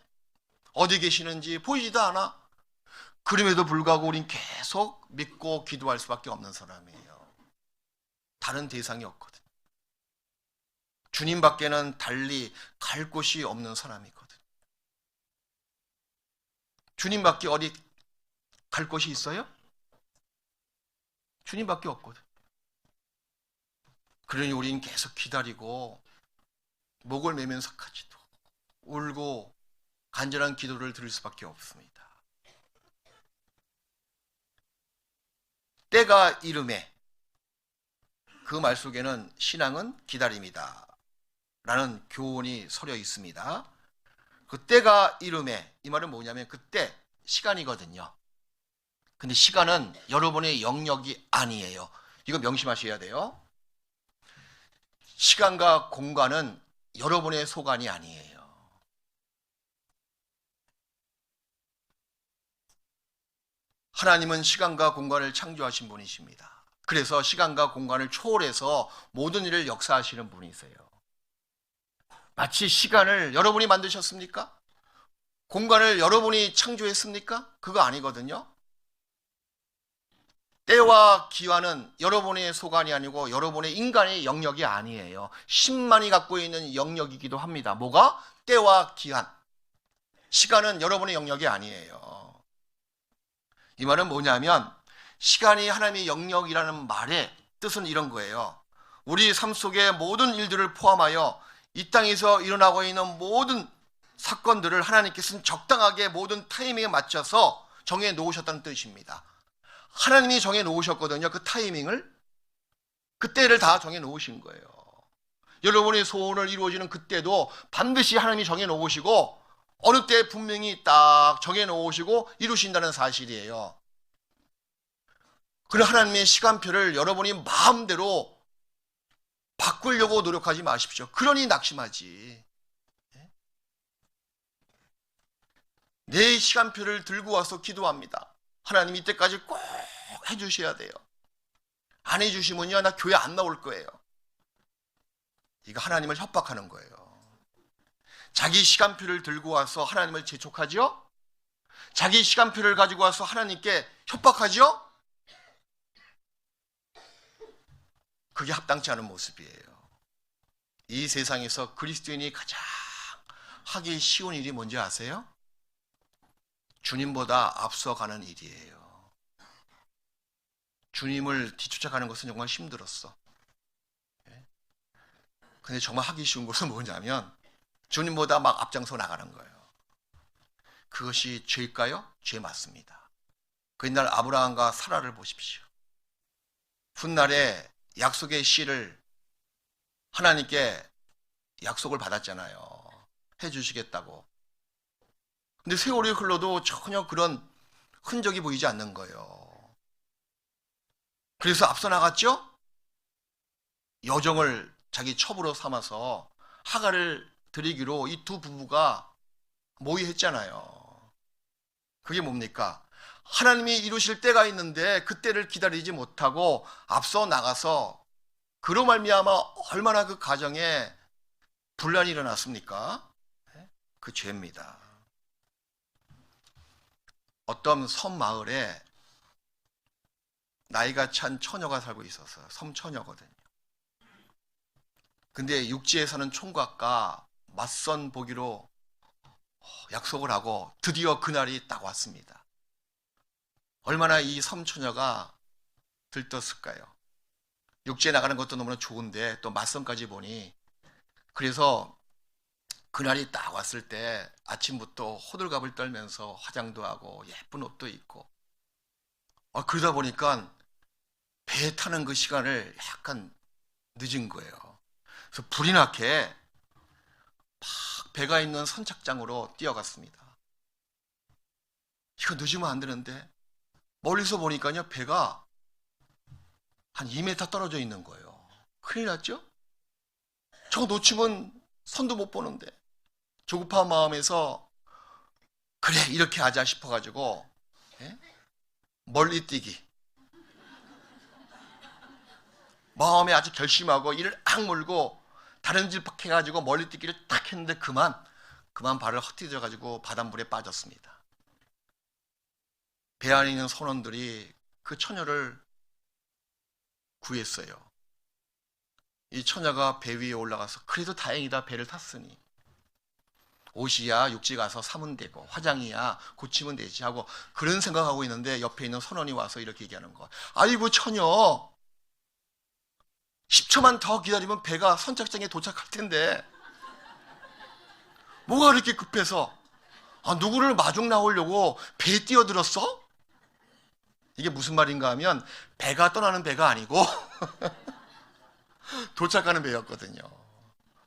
어디 계시는지 보이지도 않아. 그럼에도 불구하고 우린 계속 믿고 기도할 수밖에 없는 사람이에요. 다른 대상이 없거든. 주님밖에는 달리 갈 곳이 없는 사람이거든. 주님밖에 어디 갈 곳이 있어요? 주님밖에 없거든. 그러니 우린 계속 기다리고 목을 매면서까지도 울고 간절한 기도를 드릴 수밖에 없습니다. 때가 이름에, 그 말 속에는 신앙은 기다림이다 라는 교훈이 서려 있습니다. 그 때가 이름에, 이 말은 뭐냐면 그때 시간이거든요. 근데 시간은 여러분의 영역이 아니에요. 이거 명심하셔야 돼요. 시간과 공간은 여러분의 소관이 아니에요. 하나님은 시간과 공간을 창조하신 분이십니다. 그래서 시간과 공간을 초월해서 모든 일을 역사하시는 분이세요. 마치 시간을 여러분이 만드셨습니까? 공간을 여러분이 창조했습니까? 그거 아니거든요. 때와 기와는 여러분의 소관이 아니고 여러분의 인간의 영역이 아니에요. 신만이 갖고 있는 영역이기도 합니다. 뭐가? 때와 기한. 시간은 여러분의 영역이 아니에요. 이 말은 뭐냐면 시간이 하나님의 영역이라는 말의 뜻은 이런 거예요. 우리 삶 속의 모든 일들을 포함하여 이 땅에서 일어나고 있는 모든 사건들을 하나님께서는 적당하게 모든 타이밍에 맞춰서 정해 놓으셨다는 뜻입니다. 하나님이 정해 놓으셨거든요. 그 타이밍을, 그 때를 다 정해 놓으신 거예요. 여러분의 소원을 이루어지는 그때도 반드시 하나님이 정해 놓으시고 어느 때 분명히 딱 정해 놓으시고 이루신다는 사실이에요. 그런 하나님의 시간표를 여러분이 마음대로 바꾸려고 노력하지 마십시오. 그러니 낙심하지. 내 시간표를 들고 와서 기도합니다. 하나님 이때까지 꼭 해주셔야 돼요. 안 해주시면요, 나 교회 안 나올 거예요. 이거 하나님을 협박하는 거예요. 자기 시간표를 들고 와서 하나님을 재촉하죠? 자기 시간표를 가지고 와서 하나님께 협박하죠? 그게 합당치 않은 모습이에요. 이 세상에서 그리스도인이 가장 하기 쉬운 일이 뭔지 아세요? 주님보다 앞서가는 일이에요. 주님을 뒤쫓아가는 것은 정말 힘들었어. 근데 정말 하기 쉬운 것은 뭐냐면 주님보다 막 앞장서 나가는 거예요. 그것이 죄일까요? 죄 맞습니다. 그 옛날 아브라함과 사라를 보십시오. 훗날에 약속의 씨를 하나님께 약속을 받았잖아요. 해주시겠다고. 근데 세월이 흘러도 전혀 그런 흔적이 보이지 않는 거예요. 그래서 앞서 나갔죠? 여정을 자기 첩으로 삼아서 하갈을 드리기로 이 두 부부가 모의했잖아요. 그게 뭡니까? 하나님이 이루실 때가 있는데 그때를 기다리지 못하고 앞서 나가서 그로 말미암아 얼마나 그 가정에 분란이 일어났습니까? 그 죄입니다. 어떤 섬 마을에 나이가 찬 처녀가 살고 있었어요. 섬처녀거든요. 근데 육지에 사는 총각과 맞선 보기로 약속을 하고 드디어 그날이 딱 왔습니다. 얼마나 이 섬처녀가 들떴을까요? 육지에 나가는 것도 너무나 좋은데 또 맞선까지 보니, 그래서 그날이 딱 왔을 때 아침부터 호들갑을 떨면서 화장도 하고 예쁜 옷도 입고, 그러다 보니까 배 타는 그 시간을 약간 늦은 거예요. 그래서 불이 나게 막 배가 있는 선착장으로 뛰어갔습니다. 이거 늦으면 안 되는데 멀리서 보니까요, 배가 한 2m 떨어져 있는 거예요. 큰일 났죠? 저거 놓치면 선도 못 보는데. 조급한 마음에서 그래 이렇게 하자 싶어가지고, 예? 멀리 뛰기, 마음에 아주 결심하고 이를 악물고 다른 집 해가지고 멀리 뛰기를 딱 했는데 그만 발을 헛디뎌 가지고 바닷물에 빠졌습니다. 배 안에 있는 선원들이 그 처녀를 구했어요. 이 처녀가 배 위에 올라가서 그래도 다행이다, 배를 탔으니 옷이야 육지 가서 사면 되고 화장이야 고치면 되지 하고 그런 생각하고 있는데, 옆에 있는 선원이 와서 이렇게 얘기하는 거야. 아이고 처녀, 10초만 더 기다리면 배가 선착장에 도착할 텐데 뭐가 그렇게 급해서 누구를 마중 나오려고 배에 뛰어들었어? 이게 무슨 말인가 하면 배가 떠나는 배가 아니고 도착하는 배였거든요.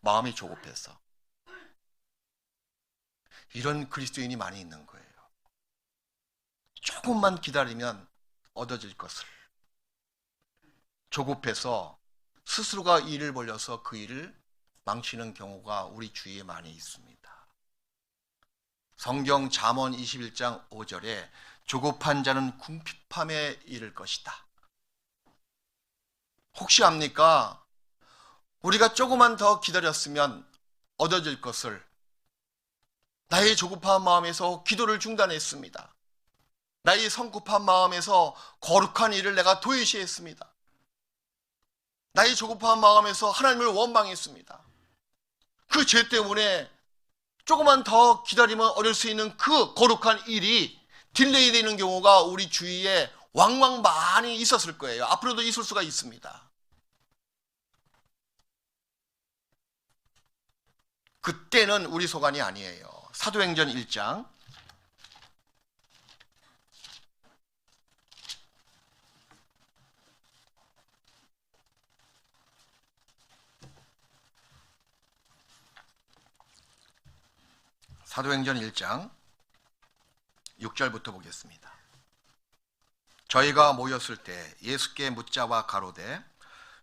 마음이 조급해서. 이런 그리스도인이 많이 있는 거예요. 조금만 기다리면 얻어질 것을 조급해서 스스로가 일을 벌려서 그 일을 망치는 경우가 우리 주위에 많이 있습니다. 성경 잠언 21장 5절에 조급한 자는 궁핍함에 이를 것이다. 혹시 압니까? 우리가 조금만 더 기다렸으면 얻어질 것을 나의 조급한 마음에서 기도를 중단했습니다. 나의 성급한 마음에서 거룩한 일을 내가 도외시했습니다. 나의 조급한 마음에서 하나님을 원망했습니다. 그 죄 때문에 조금만 더 기다리면 얻을 수 있는 그 거룩한 일이 딜레이 되는 경우가 우리 주위에 왕왕 많이 있었을 거예요. 앞으로도 있을 수가 있습니다. 그때는 우리 소관이 아니에요. 사도행전 1장 사도행전 1장 6절부터 보겠습니다. 저희가 모였을 때 예수께 묻자와 가로되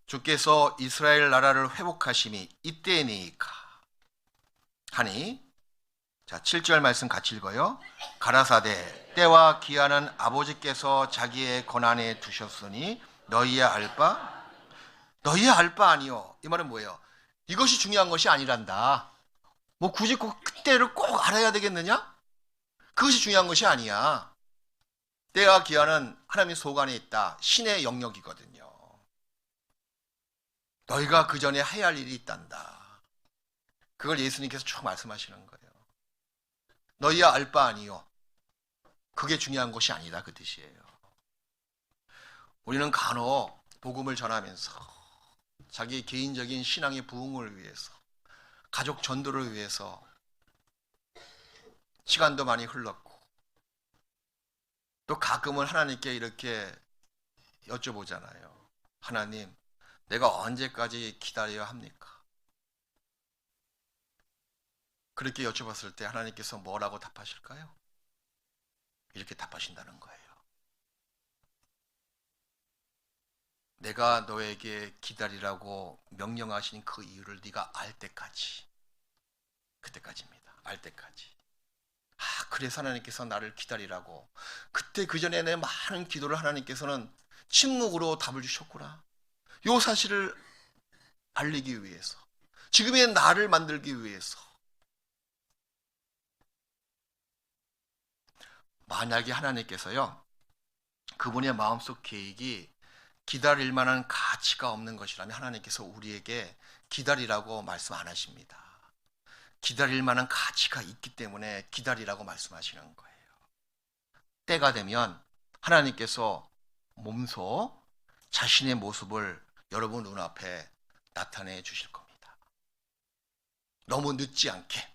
주께서 이스라엘 나라를 회복하심이 이때니까 하니, 자 7절 말씀 같이 읽어요. 가라사대 때와 기한은 아버지께서 자기의 권한에 두셨으니 너희의 알 바 아니요. 이 말은 뭐예요? 이것이 중요한 것이 아니란다. 뭐 굳이 그때를 꼭 알아야 되겠느냐? 그것이 중요한 것이 아니야. 때와 기한은 하나님의 소관에 있다. 신의 영역이거든요. 너희가 그 전에 해야 할 일이 있단다. 그걸 예수님께서 쭉 말씀하시는 거예요. 너희야 알 바 아니요. 그게 중요한 것이 아니다, 그 뜻이에요. 우리는 간혹 복음을 전하면서 자기 개인적인 신앙의 부흥을 위해서, 가족 전도를 위해서 시간도 많이 흘렀고, 또 가끔은 하나님께 이렇게 여쭤보잖아요. 하나님, 내가 언제까지 기다려야 합니까? 그렇게 여쭤봤을 때 하나님께서 뭐라고 답하실까요? 이렇게 답하신다는 거예요. 내가 너에게 기다리라고 명령하신 그 이유를 네가 알 때까지 그때까지입니다. 알 때까지. 그래서 하나님께서 나를 기다리라고. 그때 그 전에 내 많은 기도를 하나님께서는 침묵으로 답을 주셨구나. 이 사실을 알리기 위해서, 지금의 나를 만들기 위해서. 만약에 하나님께서요, 그분의 마음속 계획이 기다릴 만한 가치가 없는 것이라면 하나님께서 우리에게 기다리라고 말씀 안 하십니다. 기다릴 만한 가치가 있기 때문에 기다리라고 말씀하시는 거예요. 때가 되면 하나님께서 몸소 자신의 모습을 여러분 눈앞에 나타내 주실 겁니다. 너무 늦지 않게,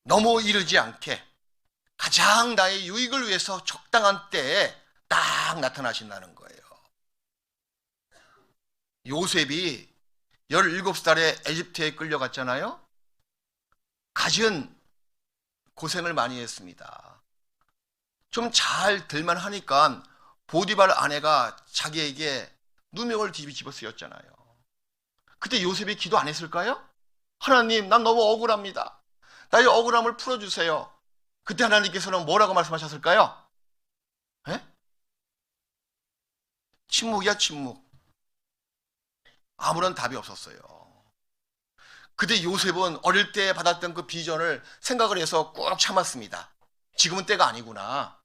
너무 이르지 않게, 가장 나의 유익을 위해서 적당한 때에 딱 나타나신다는 거예요. 요셉이 17살에 에집트에 끌려갔잖아요. 갖은 고생을 많이 했습니다. 좀 잘 될만 하니까 보디발 아내가 자기에게 누명을 뒤집어 쓰였잖아요. 그때 요셉이 기도 안 했을까요? 하나님, 난 너무 억울합니다. 나의 억울함을 풀어주세요. 그때 하나님께서는 뭐라고 말씀하셨을까요? 에? 침묵이야, 침묵. 아무런 답이 없었어요. 그때 요셉은 어릴 때 받았던 그 비전을 생각을 해서 꾹 참았습니다. 지금은 때가 아니구나.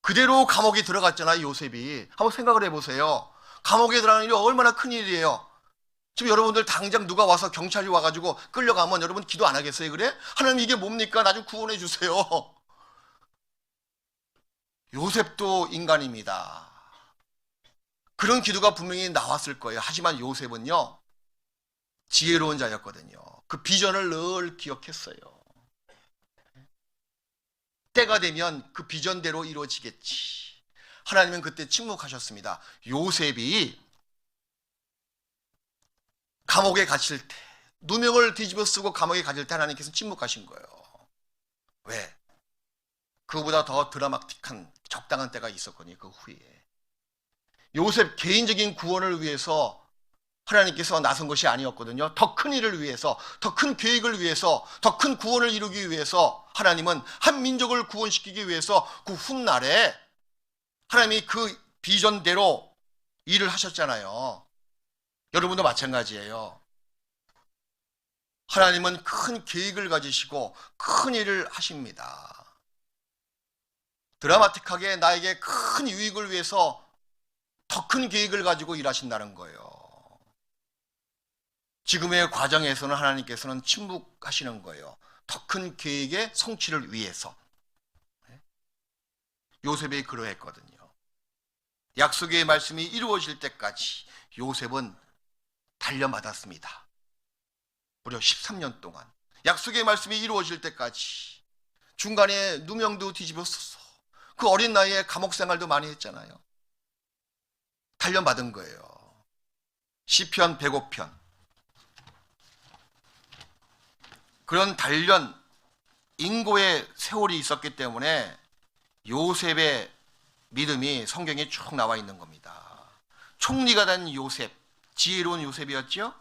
그대로 감옥에 들어갔잖아요, 요셉이. 한번 생각을 해보세요. 감옥에 들어가는 일이 얼마나 큰 일이에요. 지금 여러분들 당장 누가 와서 경찰이 와가지고 끌려가면 여러분 기도 안 하겠어요? 그래? 하나님, 이게 뭡니까? 나 좀 구원해 주세요. 요셉도 인간입니다. 그런 기도가 분명히 나왔을 거예요. 하지만 요셉은요, 지혜로운 자였거든요. 그 비전을 늘 기억했어요. 때가 되면 그 비전대로 이루어지겠지. 하나님은 그때 침묵하셨습니다. 요셉이 감옥에 갇힐 때, 누명을 뒤집어 쓰고 감옥에 갇힐 때 하나님께서 침묵하신 거예요. 왜? 그보다 더 드라마틱한 적당한 때가 있었거든요. 그 후에 요셉 개인적인 구원을 위해서 하나님께서 나선 것이 아니었거든요. 더 큰 일을 위해서, 더 큰 계획을 위해서, 더 큰 구원을 이루기 위해서 하나님은 한 민족을 구원시키기 위해서 그 훗날에 하나님이 그 비전대로 일을 하셨잖아요. 여러분도 마찬가지예요. 하나님은 큰 계획을 가지시고 큰 일을 하십니다. 드라마틱하게 나에게 큰 유익을 위해서 더 큰 계획을 가지고 일하신다는 거예요. 지금의 과정에서는 하나님께서는 침묵하시는 거예요. 더 큰 계획의 성취를 위해서. 요셉이 그러했거든요. 약속의 말씀이 이루어질 때까지 요셉은 단련받았습니다. 무려 13년 동안. 약속의 말씀이 이루어질 때까지. 중간에 누명도 뒤집었었어. 그 어린 나이에 감옥 생활도 많이 했잖아요. 단련받은 거예요. 시편 105편. 그런 단련, 인고의 세월이 있었기 때문에 요셉의 믿음이 성경에 쭉 나와 있는 겁니다. 총리가 된 요셉, 지혜로운 요셉이었죠?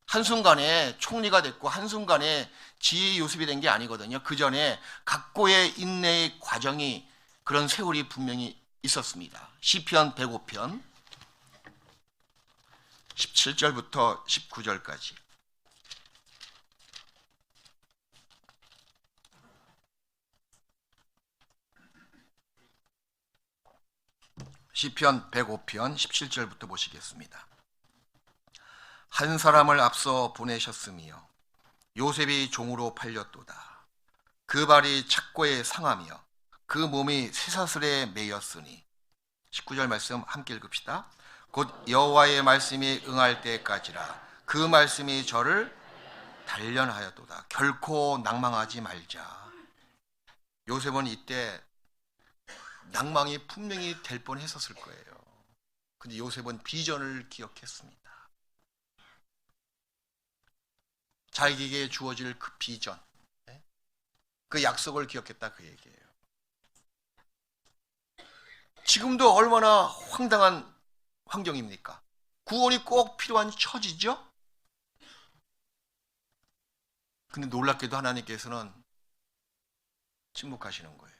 한순간에 총리가 됐고 한순간에 지혜의 요셉이 된 게 아니거든요. 그 전에 각고의 인내의 과정이, 그런 세월이 분명히 있었습니다. 시편 105편 17절부터 19절까지. 시편 105편 17절부터 보시겠습니다. 한 사람을 앞서 보내셨으며 요셉이 종으로 팔렸도다. 그 발이 착고에 상하며 그 몸이 쇠사슬에 매였으니. 19절 말씀 함께 읽읍시다. 곧 여호와의 말씀이 응할 때까지라. 그 말씀이 저를 단련하였도다. 결코 낭망하지 말자. 요셉은 이때 낭망이 분명히 될 뻔했었을 거예요. 근데 요셉은 비전을 기억했습니다. 자기에게 주어질 그 비전, 그 약속을 기억했다, 그 얘기예요. 지금도 얼마나 황당한 환경입니까? 구원이 꼭 필요한 처지죠. 근데 놀랍게도 하나님께서는 침묵하시는 거예요.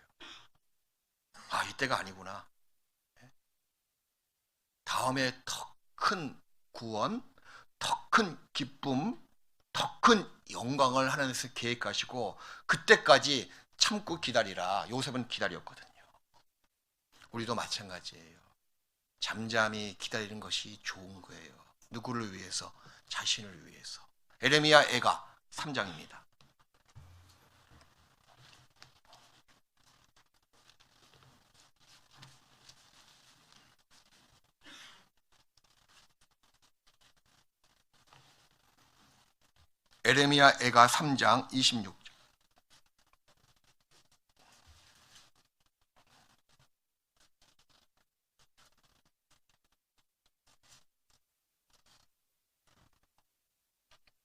아, 이때가 아니구나. 다음에 더 큰 구원, 더 큰 기쁨, 더 큰 영광을 하나님께서 계획하시고 그때까지 참고 기다리라. 요셉은 기다렸거든요. 우리도 마찬가지예요. 잠잠히 기다리는 것이 좋은 거예요. 누구를 위해서? 자신을 위해서. 에레미야 애가 3장입니다. 에레미야 애가 3장 26절.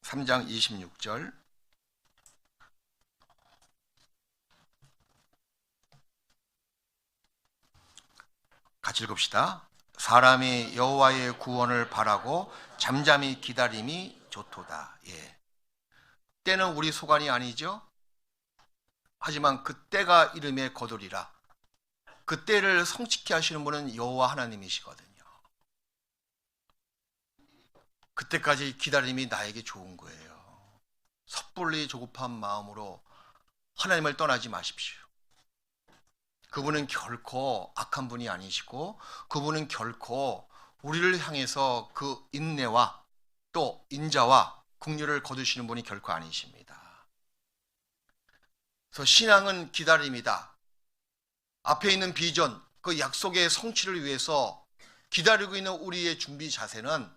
삼장 26절. 같이 읽읍시다. 사람이 여호와의 구원을 바라고 잠잠히 기다림이 좋도다. 예. 때는 우리 소관이 아니죠. 하지만 그 때가 이름에 거두리라. 그 때를 성취케 하시는 분은 여호와 하나님이시거든요. 그때까지 기다림이 나에게 좋은 거예요. 섣불리 조급한 마음으로 하나님을 떠나지 마십시오. 그분은 결코 악한 분이 아니시고 그분은 결코 우리를 향해서 그 인내와 또 인자와 긍휼을 거두시는 분이 결코 아니십니다. 그래서 신앙은 기다림이다. 앞에 있는 비전, 그 약속의 성취를 위해서 기다리고 있는 우리의 준비 자세는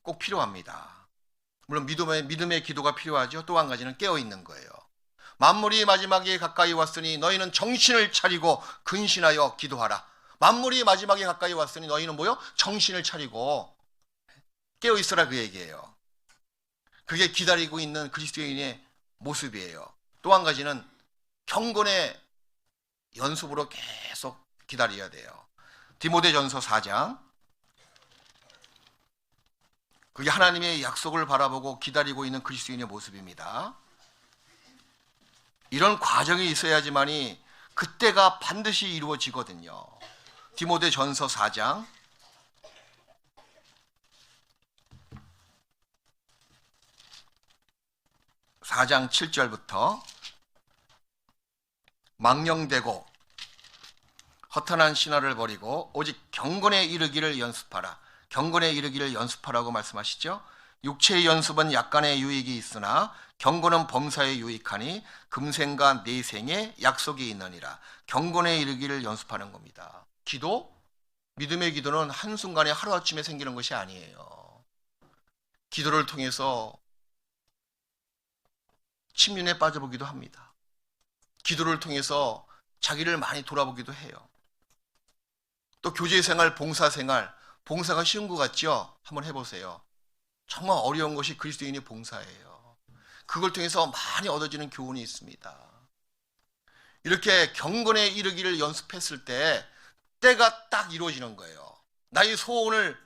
꼭 필요합니다. 물론 믿음의 기도가 필요하죠. 또 한 가지는 깨어있는 거예요. 만물이 마지막에 가까이 왔으니 너희는 정신을 차리고 근신하여 기도하라. 만물이 마지막에 가까이 왔으니 너희는 뭐요? 정신을 차리고 깨어있어라, 그 얘기예요. 그게 기다리고 있는 그리스도인의 모습이에요. 또 한 가지는 경건의 연습으로 계속 기다려야 돼요. 디모데전서 4장. 그게 하나님의 약속을 바라보고 기다리고 있는 그리스도인의 모습입니다. 이런 과정이 있어야지만이 그때가 반드시 이루어지거든요. 디모데전서 4장 4장 7절부터 망령되고 허탄한 신화를 버리고 오직 경건에 이르기를 연습하라. 경건에 이르기를 연습하라고 말씀하시죠. 육체의 연습은 약간의 유익이 있으나 경건은 범사에 유익하니 금생과 내생에 약속이 있느니라. 경건에 이르기를 연습하는 겁니다. 기도, 믿음의 기도는 한순간에 하루아침에 생기는 것이 아니에요. 기도를 통해서 침륜에 빠져보기도 합니다. 기도를 통해서 자기를 많이 돌아보기도 해요. 또 교제생활, 봉사생활, 봉사가 쉬운 것 같죠? 한번 해보세요. 정말 어려운 것이 그리스도인의 봉사예요. 그걸 통해서 많이 얻어지는 교훈이 있습니다. 이렇게 경건에 이르기를 연습했을 때 때가 딱 이루어지는 거예요. 나의 소원을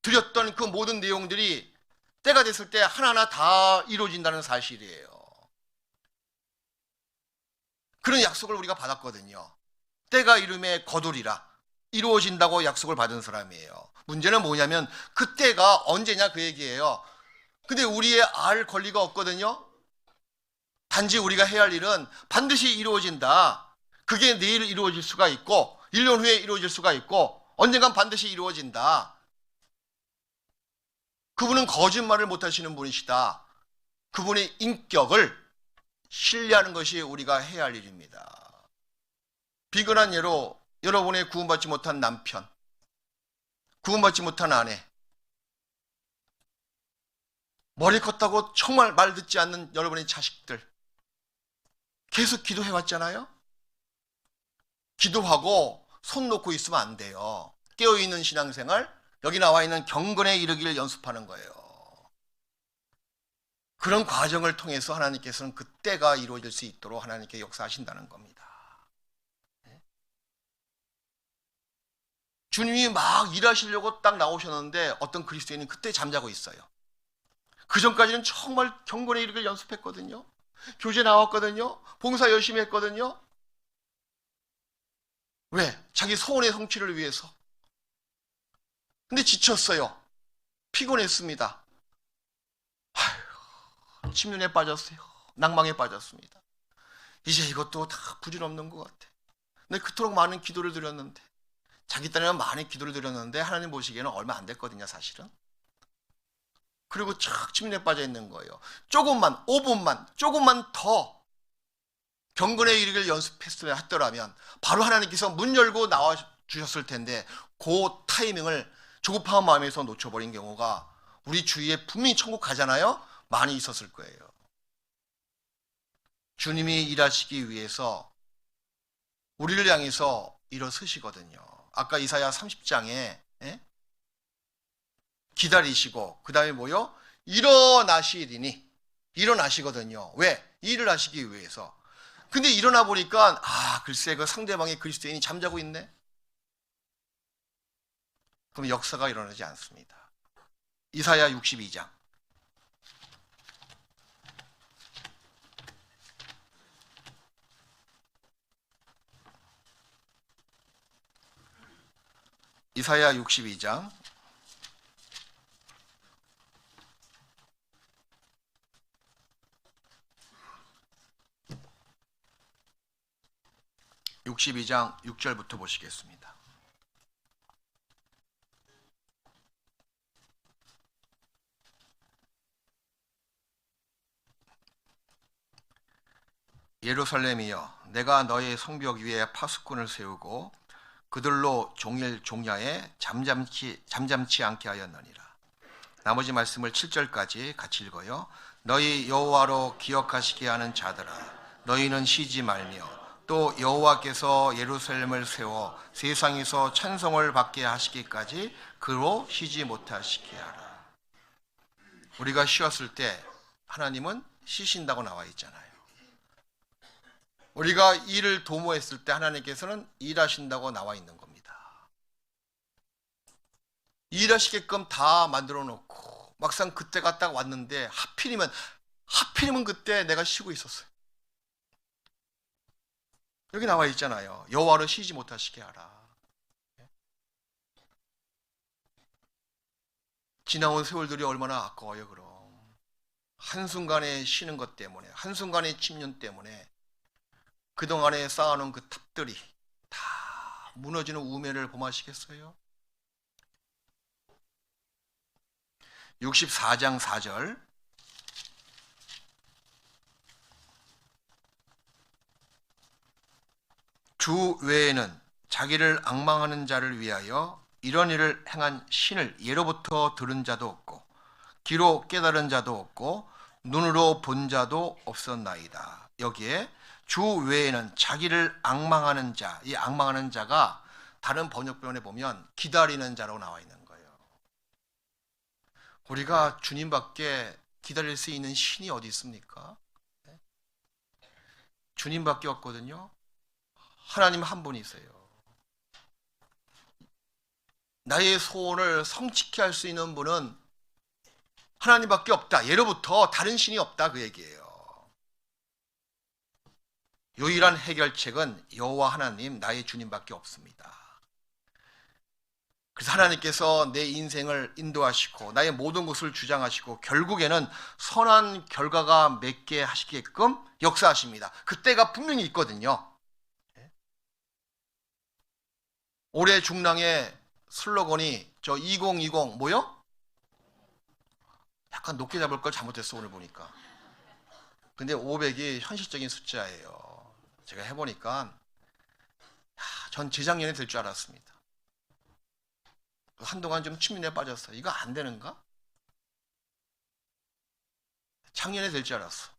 드렸던 그 모든 내용들이 때가 됐을 때 하나하나 다 이루어진다는 사실이에요. 그런 약속을 우리가 받았거든요. 때가 이름에 거두리라. 이루어진다고 약속을 받은 사람이에요. 문제는 뭐냐면 그 때가 언제냐 그 얘기예요. 근데 우리의 알 권리가 없거든요. 단지 우리가 해야 할 일은 반드시 이루어진다. 그게 내일 이루어질 수가 있고 1년 후에 이루어질 수가 있고 언젠간 반드시 이루어진다. 그분은 거짓말을 못하시는 분이시다. 그분의 인격을 신뢰하는 것이 우리가 해야 할 일입니다. 비근한 예로 여러분의 구원받지 못한 남편, 구원받지 못한 아내, 머리 컸다고 정말 말 듣지 않는 여러분의 자식들, 계속 기도해왔잖아요? 기도하고 손 놓고 있으면 안 돼요. 깨어있는 신앙생활, 여기 나와 있는 경건에 이르기를 연습하는 거예요. 그런 과정을 통해서 하나님께서는 그 때가 이루어질 수 있도록 하나님께 역사하신다는 겁니다. 주님이 막 일하시려고 딱 나오셨는데 어떤 그리스도인은 그때 잠자고 있어요. 그 전까지는 정말 경건의 일을 연습했거든요. 교제 나왔거든요. 봉사 열심히 했거든요. 왜? 자기 소원의 성취를 위해서. 근데 지쳤어요. 피곤했습니다. 침륜에 빠졌어요. 낭망에 빠졌습니다. 이제 이것도 다 부질없는 것 같아. 근데 그토록 많은 기도를 드렸는데, 자기 딴에는 많은 기도를 드렸는데 하나님 보시기에는 얼마 안 됐거든요, 사실은. 그리고 착 침륜에 빠져 있는 거예요. 조금만, 5분만, 조금만 더 경건의 일을 연습했더라면 바로 하나님께서 문 열고 나와 주셨을 텐데, 그 타이밍을 조급한 마음에서 놓쳐버린 경우가 우리 주위에 분명히 천국 가잖아요. 많이 있었을 거예요. 주님이 일하시기 위해서 우리를 향해서 일어서시거든요. 아까 이사야 30장에 기다리시고 그 다음에 뭐요? 일어나시리니 일어나시거든요. 왜? 일을 하시기 위해서. 근데 일어나 보니까 글쎄 그 상대방의 그리스도인이 잠자고 있네. 그럼 역사가 일어나지 않습니다. 이사야 62장. 이사야 62장 62장 6절부터 보시겠습니다. 예루살렘이여, 내가 너의 성벽 위에 파수꾼을 세우고 그들로 종일 종야에 잠잠치 않게 하였느니라. 나머지 말씀을 7절까지 같이 읽어요. 너희 여호와로 기억하시게 하는 자들아, 너희는 쉬지 말며 또 여호와께서 예루살렘을 세워 세상에서 찬송을 받게 하시기까지 그로 쉬지 못하시게 하라. 우리가 쉬었을 때 하나님은 쉬신다고 나와 있잖아요. 우리가 일을 도모했을 때 하나님께서는 일하신다고 나와 있는 겁니다. 일하시게끔 다 만들어 놓고 막상 그때가 딱 왔는데 하필이면 그때 내가 쉬고 있었어요. 여기 나와 있잖아요. 여호와로 쉬지 못하시게 하라. 지나온 세월들이 얼마나 아까워요. 그럼 한순간에 쉬는 것 때문에, 한순간의 침륜 때문에 그동안에 쌓아놓은 그 탑들이 다 무너지는 우매를 범하시겠어요? 64장 4절. 주 외에는 자기를 앙망하는 자를 위하여 이런 일을 행한 신을 예로부터 들은 자도 없고 귀로 깨달은 자도 없고 눈으로 본 자도 없었나이다. 여기에 주 외에는 자기를 앙망하는 자, 이 앙망하는 자가 다른 번역본에 보면 기다리는 자라고 나와 있는 거예요. 우리가 주님밖에 기다릴 수 있는 신이 어디 있습니까? 주님밖에 없거든요. 하나님 한 분이세요. 나의 소원을 성취케 할 수 있는 분은 하나님밖에 없다. 예로부터 다른 신이 없다, 그 얘기예요. 유일한 해결책은 여호와 하나님, 나의 주님밖에 없습니다. 그래서 하나님께서 내 인생을 인도하시고 나의 모든 것을 주장하시고 결국에는 선한 결과가 맺게 하시게끔 역사하십니다. 그때가 분명히 있거든요. 올해 중랑의 슬로건이 저 2020 뭐요? 약간 높게 잡을 걸 잘못했어, 오늘 보니까. 근데 500이 현실적인 숫자예요. 제가 해보니까 전 재작년에 될 줄 알았습니다. 한동안 좀 침륜에 빠졌어. 이거 안 되는가? 작년에 될 줄 알았어.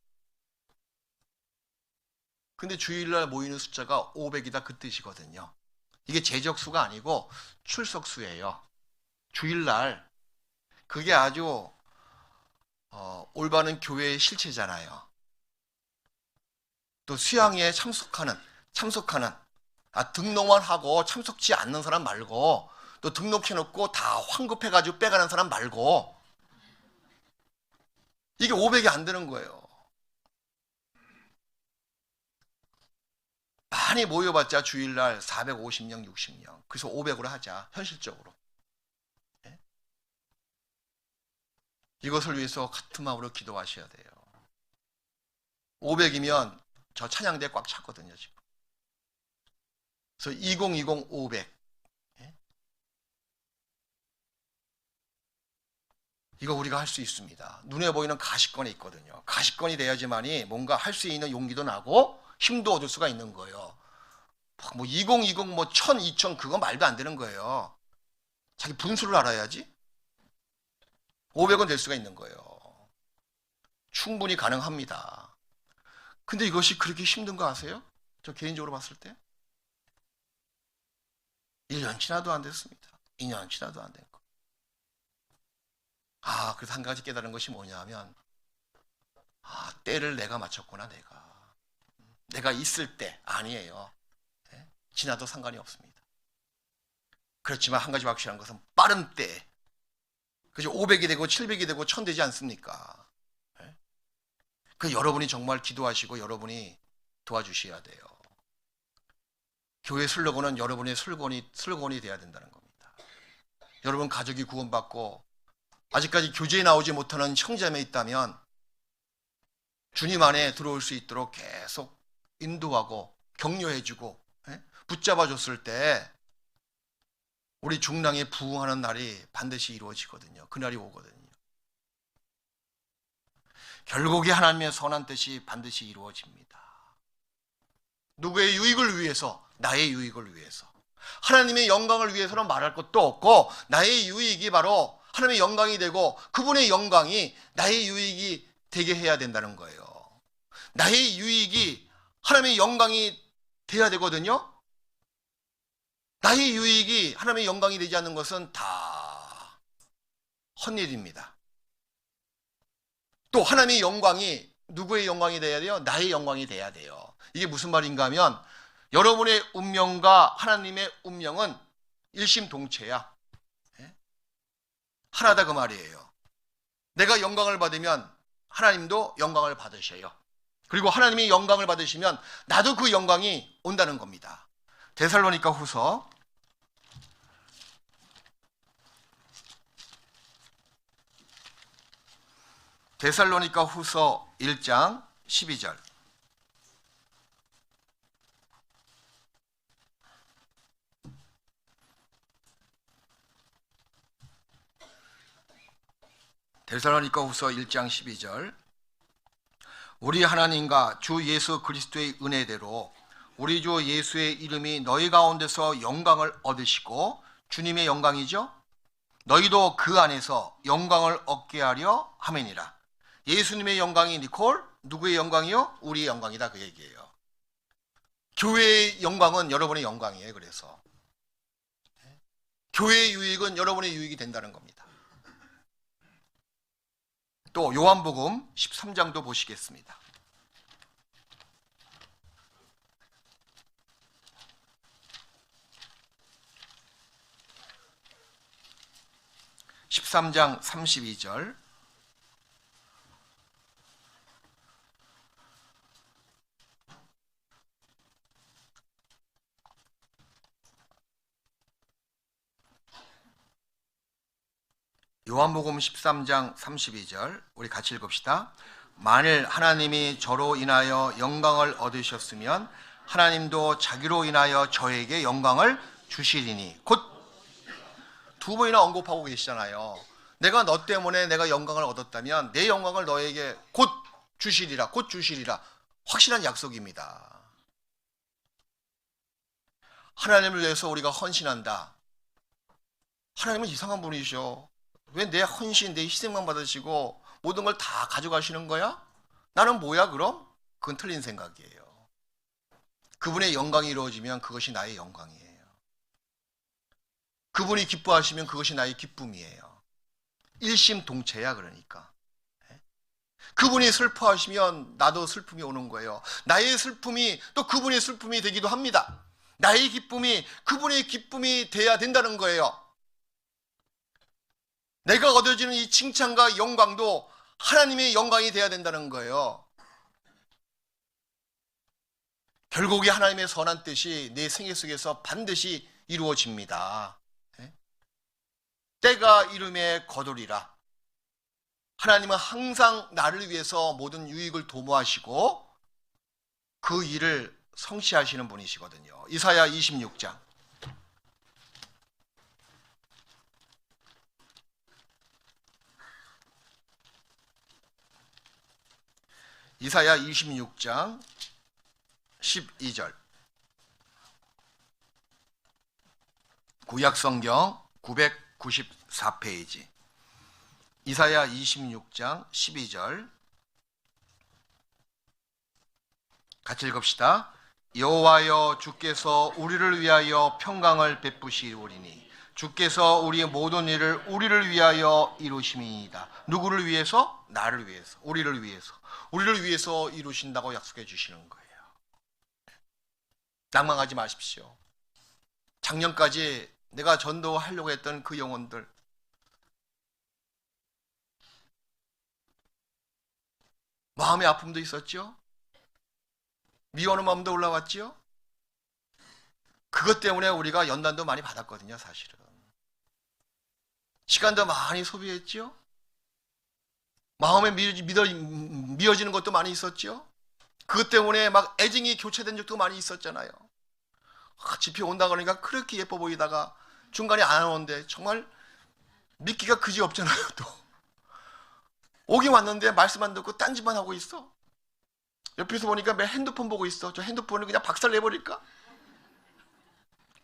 근데 주일날 모이는 숫자가 500이다, 그 뜻이거든요. 이게 제적수가 아니고 출석수예요. 주일날. 그게 아주 올바른 교회의 실체잖아요. 또 수양회에 참석하는 등록만 하고 참석지 않는 사람 말고 또 등록해놓고 다 환급해가지고 빼가는 사람 말고 이게 500이 안 되는 거예요. 많이 모여봤자 주일날 450명, 60명. 그래서 500으로 하자, 현실적으로. 네? 이것을 위해서 같은 마음으로 기도하셔야 돼요. 500이면 저 찬양대 꽉 찼거든요, 지금. 그래서 2020 500. 네? 이거 우리가 할 수 있습니다. 눈에 보이는 가시권이 있거든요. 가시권이 돼야지만이 뭔가 할 수 있는 용기도 나고 힘도 얻을 수가 있는 거예요. 뭐 2020, 뭐 1000, 2000 그거 말도 안 되는 거예요. 자기 분수를 알아야지. 500은 될 수가 있는 거예요. 충분히 가능합니다. 근데 이것이 그렇게 힘든 거 아세요? 저 개인적으로 봤을 때 1년 지나도 안 됐습니다. 2년 지나도 안 된 거. 그래서 한 가지 깨달은 것이 뭐냐면 때를 내가 맞췄구나. 내가 있을 때 아니에요. 네? 지나도 상관이 없습니다. 그렇지만 한 가지 확실한 것은 빠른 때, 그죠? 500이 되고 700이 되고 1000 되지 않습니까? 네? 그 여러분이 정말 기도하시고 여러분이 도와주셔야 돼요. 교회 슬로건은 여러분의 슬로건이 돼야 된다는 겁니다. 여러분 가족이 구원받고 아직까지 교제에 나오지 못하는 형제자매 있다면 주님 안에 들어올 수 있도록 계속 인도하고 격려해주고 붙잡아줬을 때 우리 중랑에 부흥하는 날이 반드시 이루어지거든요. 그날이 오거든요. 결국에 하나님의 선한 뜻이 반드시 이루어집니다. 누구의 유익을 위해서? 나의 유익을 위해서. 하나님의 영광을 위해서는 말할 것도 없고 나의 유익이 바로 하나님의 영광이 되고 그분의 영광이 나의 유익이 되게 해야 된다는 거예요. 나의 유익이 하나님의 영광이 돼야 되거든요. 나의 유익이 하나님의 영광이 되지 않는 것은 다 헛일입니다. 또 하나님의 영광이 누구의 영광이 돼야 돼요? 나의 영광이 돼야 돼요. 이게 무슨 말인가 하면 여러분의 운명과 하나님의 운명은 일심동체야. 하나다 그 말이에요. 내가 영광을 받으면 하나님도 영광을 받으셔요. 그리고 하나님이 영광을 받으시면 나도 그 영광이 온다는 겁니다. 데살로니가 후서 1장 12절. 데살로니가 후서 1장 12절. 우리 하나님과 주 예수 그리스도의 은혜대로 우리 주 예수의 이름이 너희 가운데서 영광을 얻으시고, 주님의 영광이죠. 너희도 그 안에서 영광을 얻게 하려 함이니라. 예수님의 영광이 니콜, 누구의 영광이요? 우리의 영광이다, 그 얘기예요. 교회의 영광은 여러분의 영광이에요. 그래서 교회의 유익은 여러분의 유익이 된다는 겁니다. 또 요한복음 13장도 보시겠습니다. (13장) 32절. 요한복음 13장 32절 우리 같이 읽읍시다. 만일 하나님이 저로 인하여 영광을 얻으셨으면 하나님도 자기로 인하여 저에게 영광을 주시리니. 곧 두 번이나 언급하고 계시잖아요. 내가 너 때문에 내가 영광을 얻었다면 내 영광을 너에게 곧 주시리라. 곧 주시리라. 확실한 약속입니다. 하나님을 위해서 우리가 헌신한다. 하나님은 이상한 분이셔. 왜 내 헌신, 내 희생만 받으시고 모든 걸 다 가져가시는 거야? 나는 뭐야 그럼? 그건 틀린 생각이에요. 그분의 영광이 이루어지면 그것이 나의 영광이에요. 그분이 기뻐하시면 그것이 나의 기쁨이에요. 일심동체야. 그러니까 그분이 슬퍼하시면 나도 슬픔이 오는 거예요. 나의 슬픔이 또 그분의 슬픔이 되기도 합니다. 나의 기쁨이 그분의 기쁨이 돼야 된다는 거예요. 내가 얻어지는 이 칭찬과 영광도 하나님의 영광이 돼야 된다는 거예요. 결국에 하나님의 선한 뜻이 내 생애 속에서 반드시 이루어집니다. 때가 이름에 거두리라. 하나님은 항상 나를 위해서 모든 유익을 도모하시고 그 일을 성취하시는 분이시거든요. 이사야 26장. 이사야 26장 12절. 구약성경 994페이지. 이사야 26장 12절. 같이 읽읍시다. 여호와여, 주께서 우리를 위하여 평강을 베푸시오리니 주께서 우리의 모든 일을 우리를 위하여 이루심이니이다. 누구를 위해서? 나를 위해서, 우리를 위해서. 우리를 위해서 이루신다고 약속해 주시는 거예요. 낭망하지 마십시오. 작년까지 내가 전도하려고 했던 그 영혼들, 마음의 아픔도 있었죠. 미워하는 마음도 올라왔죠. 그것 때문에 우리가 연단도 많이 받았거든요. 사실은 시간도 많이 소비했죠. 마음에 미어지는 것도 많이 있었죠. 그것 때문에 막 애증이 교체된 적도 많이 있었잖아요. 집회 온다 그러니까 그렇게 예뻐 보이다가 중간에 안 오는데 정말 믿기가 그지없잖아요. 또 오긴 왔는데 말씀 안 듣고 딴짓만 하고 있어. 옆에서 보니까 매 핸드폰 보고 있어. 저 핸드폰을 그냥 박살 내버릴까?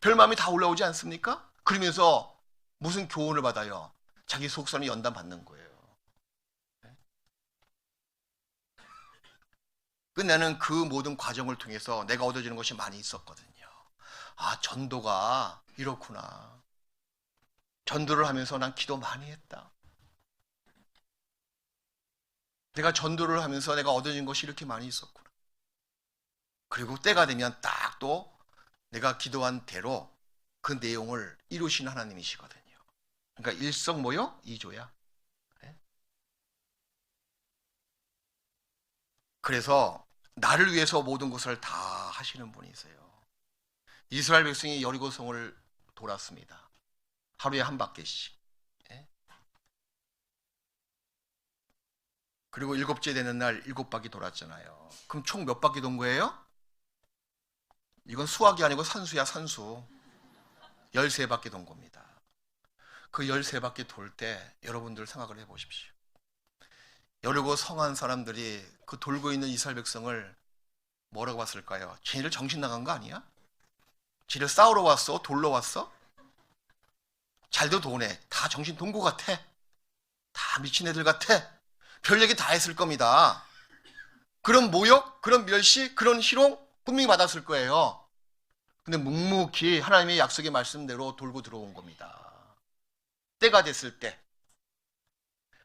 별 마음이 다 올라오지 않습니까? 그러면서 무슨 교훈을 받아요? 자기 속선이 연단 받는 거예요. 나는 그 모든 과정을 통해서 내가 얻어지는 것이 많이 있었거든요. 아, 전도가 이렇구나. 전도를 하면서 난 기도 많이 했다. 내가 전도를 하면서 내가 얻어진 것이 이렇게 많이 있었구나. 그리고 때가 되면 딱 또 내가 기도한 대로 그 내용을 이루신 하나님이시거든요. 그러니까 일석모요 이조야. 그래서 나를 위해서 모든 것을 다 하시는 분이세요. 이스라엘 백성이 여리고성을 돌았습니다. 하루에 한 바퀴씩. 그리고 일곱째 되는 날 7바퀴 돌았잖아요. 그럼 총 몇 바퀴 돈 거예요? 이건 수학이 아니고 산수야, 산수. 13바퀴 돈 겁니다. 그 13바퀴 돌 때 여러분들 생각을 해보십시오. 여리고 성한 사람들이 그 돌고 있는 이스라엘 백성을 뭐라고 봤을까요? 쟤네들 정신 나간 거 아니야? 쟤네들 싸우러 왔어? 돌러 왔어? 잘도 도네. 다 정신 돈 거 같아. 다 미친 애들 같아. 별 얘기 다 했을 겁니다. 그런 모욕, 그런 멸시, 그런 희롱 분명히 받았을 거예요. 근데 묵묵히 하나님의 약속의 말씀대로 돌고 들어온 겁니다. 때가 됐을 때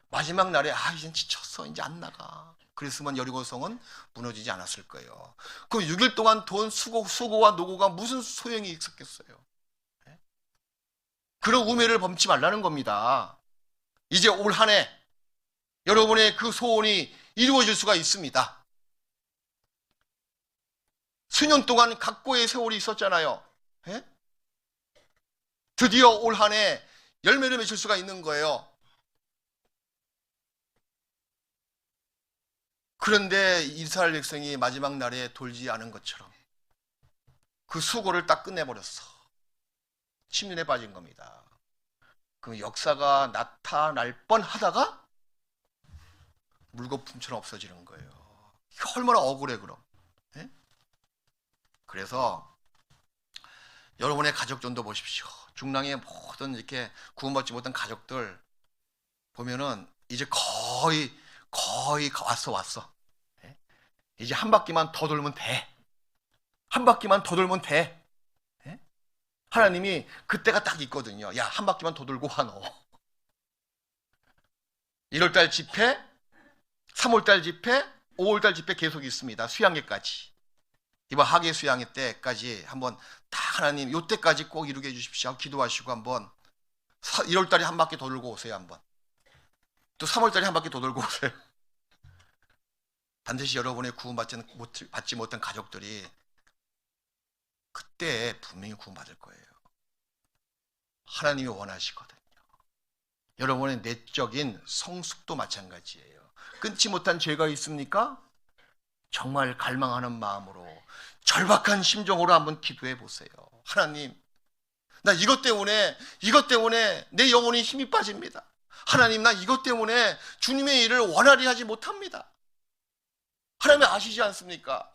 마지막 날에 이젠 지쳤어. 이제 안 나가. 그랬으면 여리고성은 무너지지 않았을 거예요. 그럼 6일 동안 돈 수고와 노고가 무슨 소용이 있었겠어요. 그런 우매를 범치 말라는 겁니다. 이제 올 한 해 여러분의 그 소원이 이루어질 수가 있습니다. 수년 동안 각고의 세월이 있었잖아요. 드디어 올 한 해 열매를 맺을 수가 있는 거예요. 그런데 이스라엘 백성이 마지막 날에 돌지 않은 것처럼 그 수고를 딱 끝내버렸어. 침륜에 빠진 겁니다. 그 역사가 나타날 뻔하다가 물거품처럼 없어지는 거예요. 얼마나 억울해 그럼. 그래서 여러분의 가족전도 보십시오. 중랑의 모든 이렇게 구원받지 못한 가족들 보면은 이제 거의 왔어. 이제 한 바퀴만 더 돌면 돼. 한 바퀴만 더 돌면 돼. 하나님이 그때가 딱 있거든요. 야, 한 바퀴만 더 돌고 와, 너. 1월달 집회, 3월달 집회, 5월달 집회 계속 있습니다. 수양회까지. 이번 하계 수양회 때까지 한번 다 하나님 요때까지 꼭 이루게 해주십시오. 기도하시고 한번 1월 달에 한 바퀴 더 돌고 오세요. 한번. 또 3월 달에 한 바퀴 더 돌고 오세요. 반드시 여러분의 구원받지 못한 가족들이 그때 분명히 구원받을 거예요. 하나님이 원하시거든요. 여러분의 내적인 성숙도 마찬가지예요. 끊지 못한 죄가 있습니까? 정말 갈망하는 마음으로, 절박한 심정으로 한번 기도해 보세요. 하나님, 나 이것 때문에 내 영혼이 힘이 빠집니다. 하나님, 나 이것 때문에 주님의 일을 원활히 하지 못합니다. 하나님 아시지 않습니까?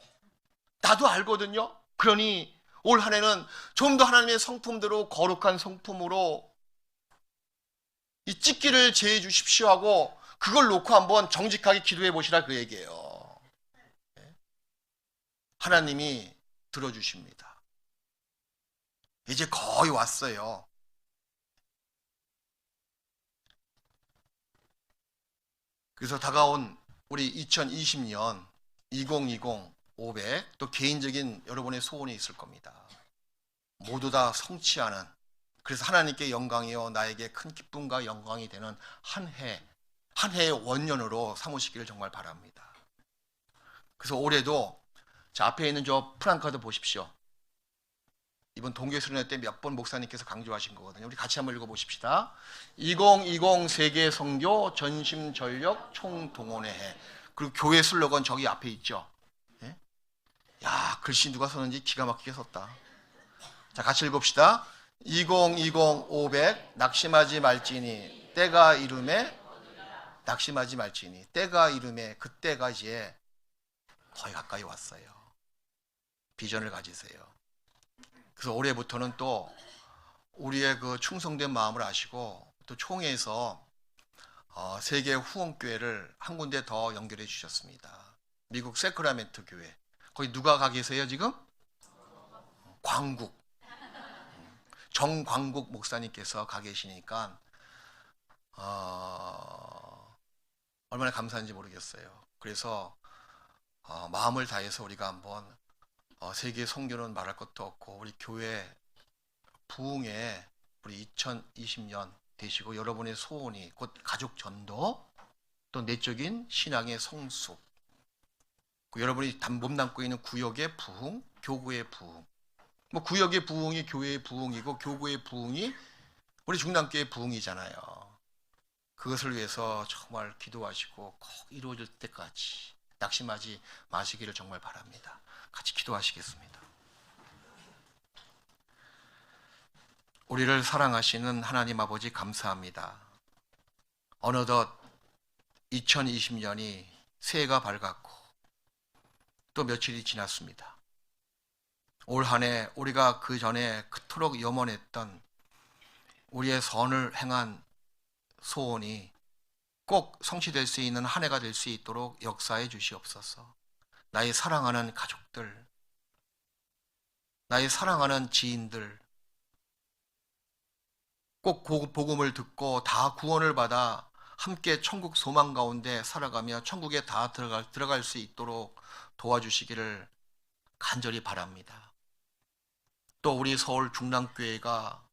나도 알거든요. 그러니 올 한 해는 좀 더 하나님의 성품대로 거룩한 성품으로 이 찢기를 제해 주십시오 하고 그걸 놓고 한번 정직하게 기도해 보시라 그 얘기예요. 하나님이 들어주십니다. 이제 거의 왔어요. 그래서 다가온 우리 2020년 2020 500, 또 개인적인 여러분의 소원이 있을 겁니다. 모두 다 성취하는, 그래서 하나님께 영광이요 나에게 큰 기쁨과 영광이 되는 한 해의 원년으로 삼으시기를 정말 바랍니다. 그래서 올해도 자, 앞에 있는 저 프랑카드 보십시오. 이번 동계 수련회 때 몇 번 목사님께서 강조하신 거거든요. 우리 같이 한번 읽어보십시다. 2020 세계 선교 전심 전력 총동원의 해. 그리고 교회 슬로건 저기 앞에 있죠. 예? 야, 글씨 누가 썼는지 기가 막히게 썼다. 자, 같이 읽읍시다. 2020 500 낙심하지 말지니 때가 이름에, 낙심하지 말지니 때가 이름에, 그때가 이제 거의 가까이 왔어요. 비전을 가지세요. 그래서 올해부터는 또 우리의 그 충성된 마음을 아시고 또 총회에서 세계 후원교회를 한 군데 더 연결해 주셨습니다. 미국 세크라멘토 교회. 거기 누가 가 계세요 지금? 광국. 정광국 목사님께서 가 계시니까 얼마나 감사한지 모르겠어요. 그래서 마음을 다해서 우리가 한번 세계 선교는 말할 것도 없고 우리 교회 부흥에 우리 2020년 되시고 여러분의 소원이 곧 가족 전도, 또 내적인 신앙의 성숙, 여러분이 몸담고 있는 구역의 부흥, 교구의 부흥, 뭐 구역의 부흥이 교회의 부흥이고 교구의 부흥이 우리 중남교의 부흥이잖아요. 그것을 위해서 정말 기도하시고 꼭 이루어질 때까지 낙심하지 마시기를 정말 바랍니다. 같이 기도하시겠습니다. 우리를 사랑하시는 하나님 아버지 감사합니다. 어느덧 2020년이 새해가 밝았고 또 며칠이 지났습니다. 올 한 해 우리가 그 전에 그토록 염원했던 우리의 선을 행한 소원이 꼭 성취될 수 있는 한 해가 될 수 있도록 역사해 주시옵소서. 나의 사랑하는 가족들, 나의 사랑하는 지인들, 꼭 복음을 듣고 다 구원을 받아 함께 천국 소망 가운데 살아가며 천국에 다 들어갈 수 있도록 도와주시기를 간절히 바랍니다. 또 우리 서울 중랑교회가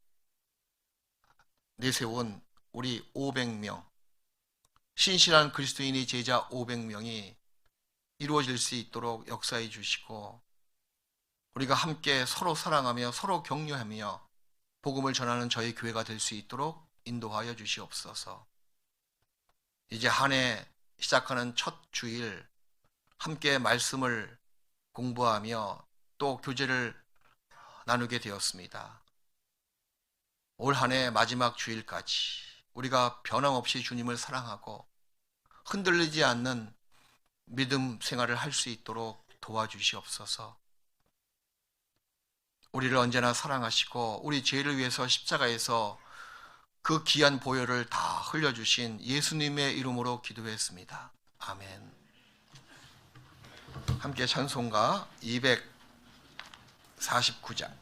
내세운 우리 500명, 신실한 그리스도인의 제자 500명이 이루어질 수 있도록 역사해 주시고 우리가 함께 서로 사랑하며 서로 격려하며 복음을 전하는 저희 교회가 될 수 있도록 인도하여 주시옵소서. 이제 한 해 시작하는 첫 주일 함께 말씀을 공부하며 또 교제를 나누게 되었습니다. 올 한 해 마지막 주일까지 우리가 변함없이 주님을 사랑하고 흔들리지 않는 믿음 생활을 할 수 있도록 도와주시옵소서. 우리를 언제나 사랑하시고 우리 죄를 위해서 십자가에서 그 귀한 보혈을 다 흘려주신 예수님의 이름으로 기도했습니다. 아멘. 함께 찬송가 249장